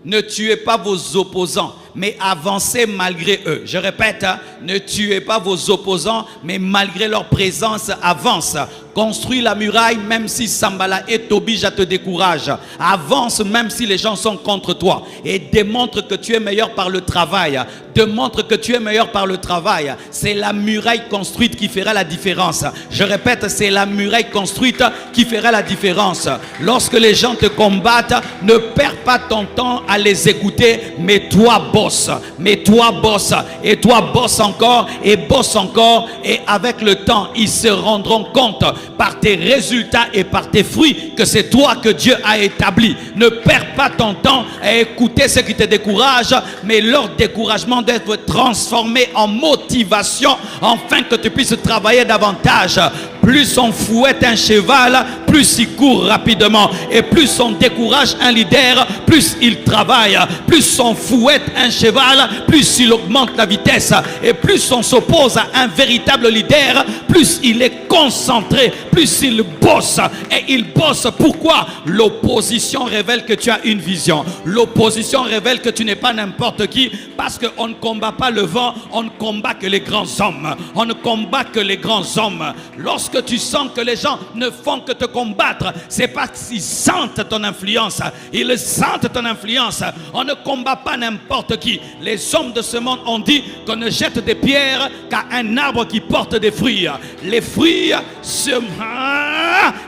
Ne tuez pas vos opposants, mais avancez malgré eux. Je répète, ne tuez pas vos opposants, mais malgré leur présence, avance. Construis la muraille même si Sambala et Tobija te découragent. Avance même si les gens sont contre toi. Et démontre que tu es meilleur par le travail. Démontre que tu es meilleur par le travail. C'est la muraille construite qui fera la différence. Je répète, c'est la muraille construite qui fera la différence. Lorsque les gens te combattent, ne perds pas ton temps à les écouter, mais toi bosse. Mais toi bosse. Et toi bosse encore et bosse encore. Et avec le temps, ils se rendront compte par tes résultats et par tes fruits que c'est toi que Dieu a établi. Ne perds pas ton temps à écouter ceux qui te découragent, mais leur découragement doit être transformé en motivation afin que tu puisses travailler davantage. Plus on fouette un cheval, plus il court rapidement. Et plus on décourage un leader, plus il travaille. Plus on fouette un cheval, plus il augmente la vitesse. Et plus on s'oppose à un véritable leader, plus il est concentré, plus il bosse. Et il bosse. Pourquoi? L'opposition révèle que tu as une vision. L'opposition révèle que tu n'es pas n'importe qui. Parce qu'on ne combat pas le vent, on ne combat que les grands hommes. On ne combat que les grands hommes. Lorsque tu sens que les gens ne font que te combattre, c'est parce qu'ils sentent ton influence. Ils sentent ton influence. On ne combat pas n'importe qui. Les hommes de ce monde ont dit qu'on ne jette des pierres qu'à un arbre qui porte des fruits. Les fruits,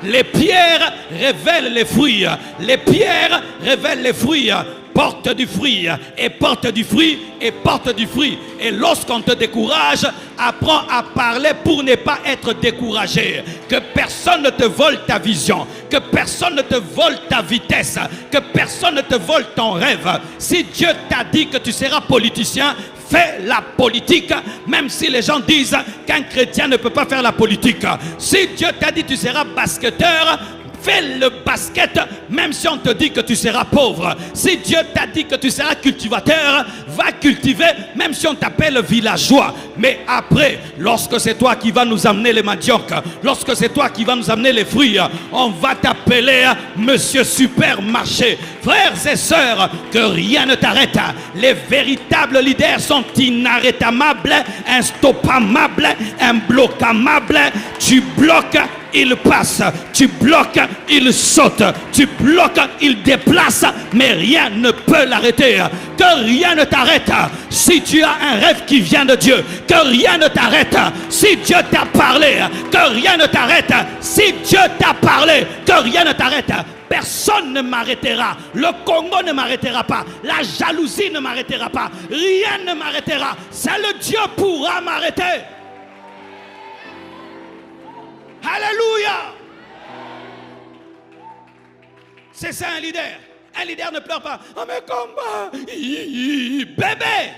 les pierres révèlent les fruits. Les pierres révèlent les fruits. Porte du fruit et porte du fruit et porte du fruit. Et lorsqu'on te décourage, apprends à parler pour ne pas être découragé. Que personne ne te vole ta vision, que personne ne te vole ta vitesse, que personne ne te vole ton rêve. Si Dieu t'a dit que tu seras politicien, fais la politique, même si les gens disent qu'un chrétien ne peut pas faire la politique. Si Dieu t'a dit que tu seras basketteur, fais le basket, même si on te dit que tu seras pauvre. Si Dieu t'a dit que tu seras cultivateur, va cultiver, même si on t'appelle villageois. Mais après, lorsque c'est toi qui vas nous amener les maniocs, lorsque c'est toi qui vas nous amener les fruits, on va t'appeler Monsieur Supermarché. Frères et sœurs, que rien ne t'arrête. Les véritables leaders sont inarrêtables, instoppables, imbloquamables. Tu bloques, il passe. Tu bloques, il saute. Tu bloques, il déplace. Mais rien ne peut l'arrêter. Que rien ne t'arrête. Si tu as un rêve qui vient de Dieu, que rien ne t'arrête. Si Dieu t'a parlé, que rien ne t'arrête. Si Dieu t'a parlé, que rien ne t'arrête. Personne ne m'arrêtera. Le Congo ne m'arrêtera pas. La jalousie ne m'arrêtera pas. Rien ne m'arrêtera. Seul Dieu pourra m'arrêter. Alléluia. C'est ça un leader. Un leader ne pleure pas. Oh mais combat. Bébé.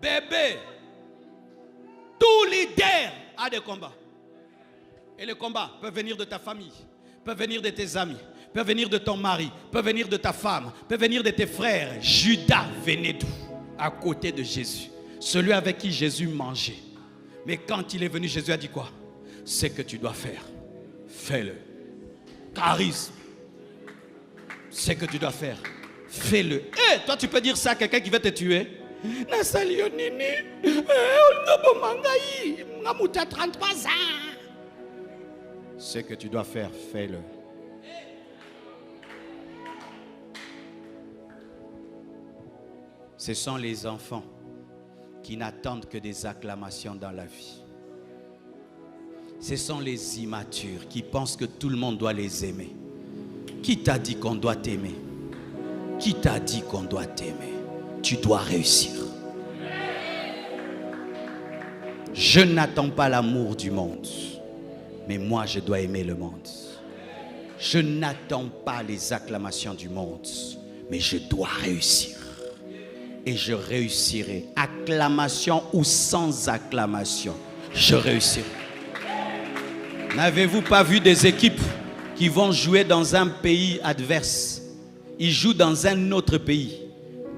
Bébé. Tout leader a des combats. Et les combats peuvent venir de ta famille, peuvent venir de tes amis, peuvent venir de ton mari, peuvent venir de ta femme, peuvent venir de tes frères. Judas venait d'où? À côté de Jésus. Celui avec qui Jésus mangeait. Mais quand il est venu, Jésus a dit quoi? Ce que tu dois faire, fais-le. Charisme. Ce que tu dois faire, fais-le. Et toi, tu peux dire ça à quelqu'un qui va te tuer. Ce que tu dois faire, fais-le. Ce sont les enfants qui n'attendent que des acclamations dans la vie. Ce sont les immatures qui pensent que tout le monde doit les aimer. Qui t'a dit qu'on doit t'aimer? Qui t'a dit qu'on doit t'aimer? Tu dois réussir. Je n'attends pas l'amour du monde, mais moi je dois aimer le monde. Je n'attends pas les acclamations du monde, mais je dois réussir. et je réussirai. Acclamation ou sans acclamation, je réussirai. N'avez-vous pas vu des équipes qui vont jouer dans un pays adverse? Ils jouent dans un autre pays.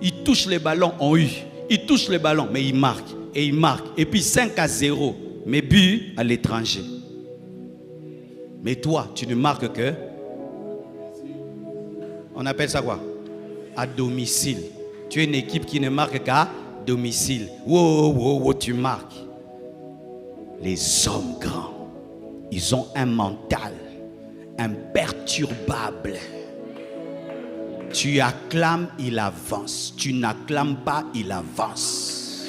Ils touchent les ballons en U. Ils touchent les ballons, mais ils marquent. Et ils marquent. Et puis 5-0. Mais but à l'étranger. Mais toi, tu ne marques que... On appelle ça quoi? À domicile. Tu es une équipe qui ne marque qu'à domicile. Wow, tu marques. Les hommes grands, ils ont un mental imperturbable. Tu acclames, il avance. Tu n'acclames pas, il avance.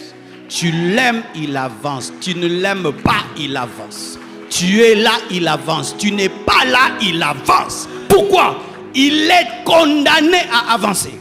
Tu l'aimes, il avance. Tu ne l'aimes pas, il avance. Tu es là, il avance. Tu n'es pas là, il avance. Pourquoi? Il est condamné à avancer.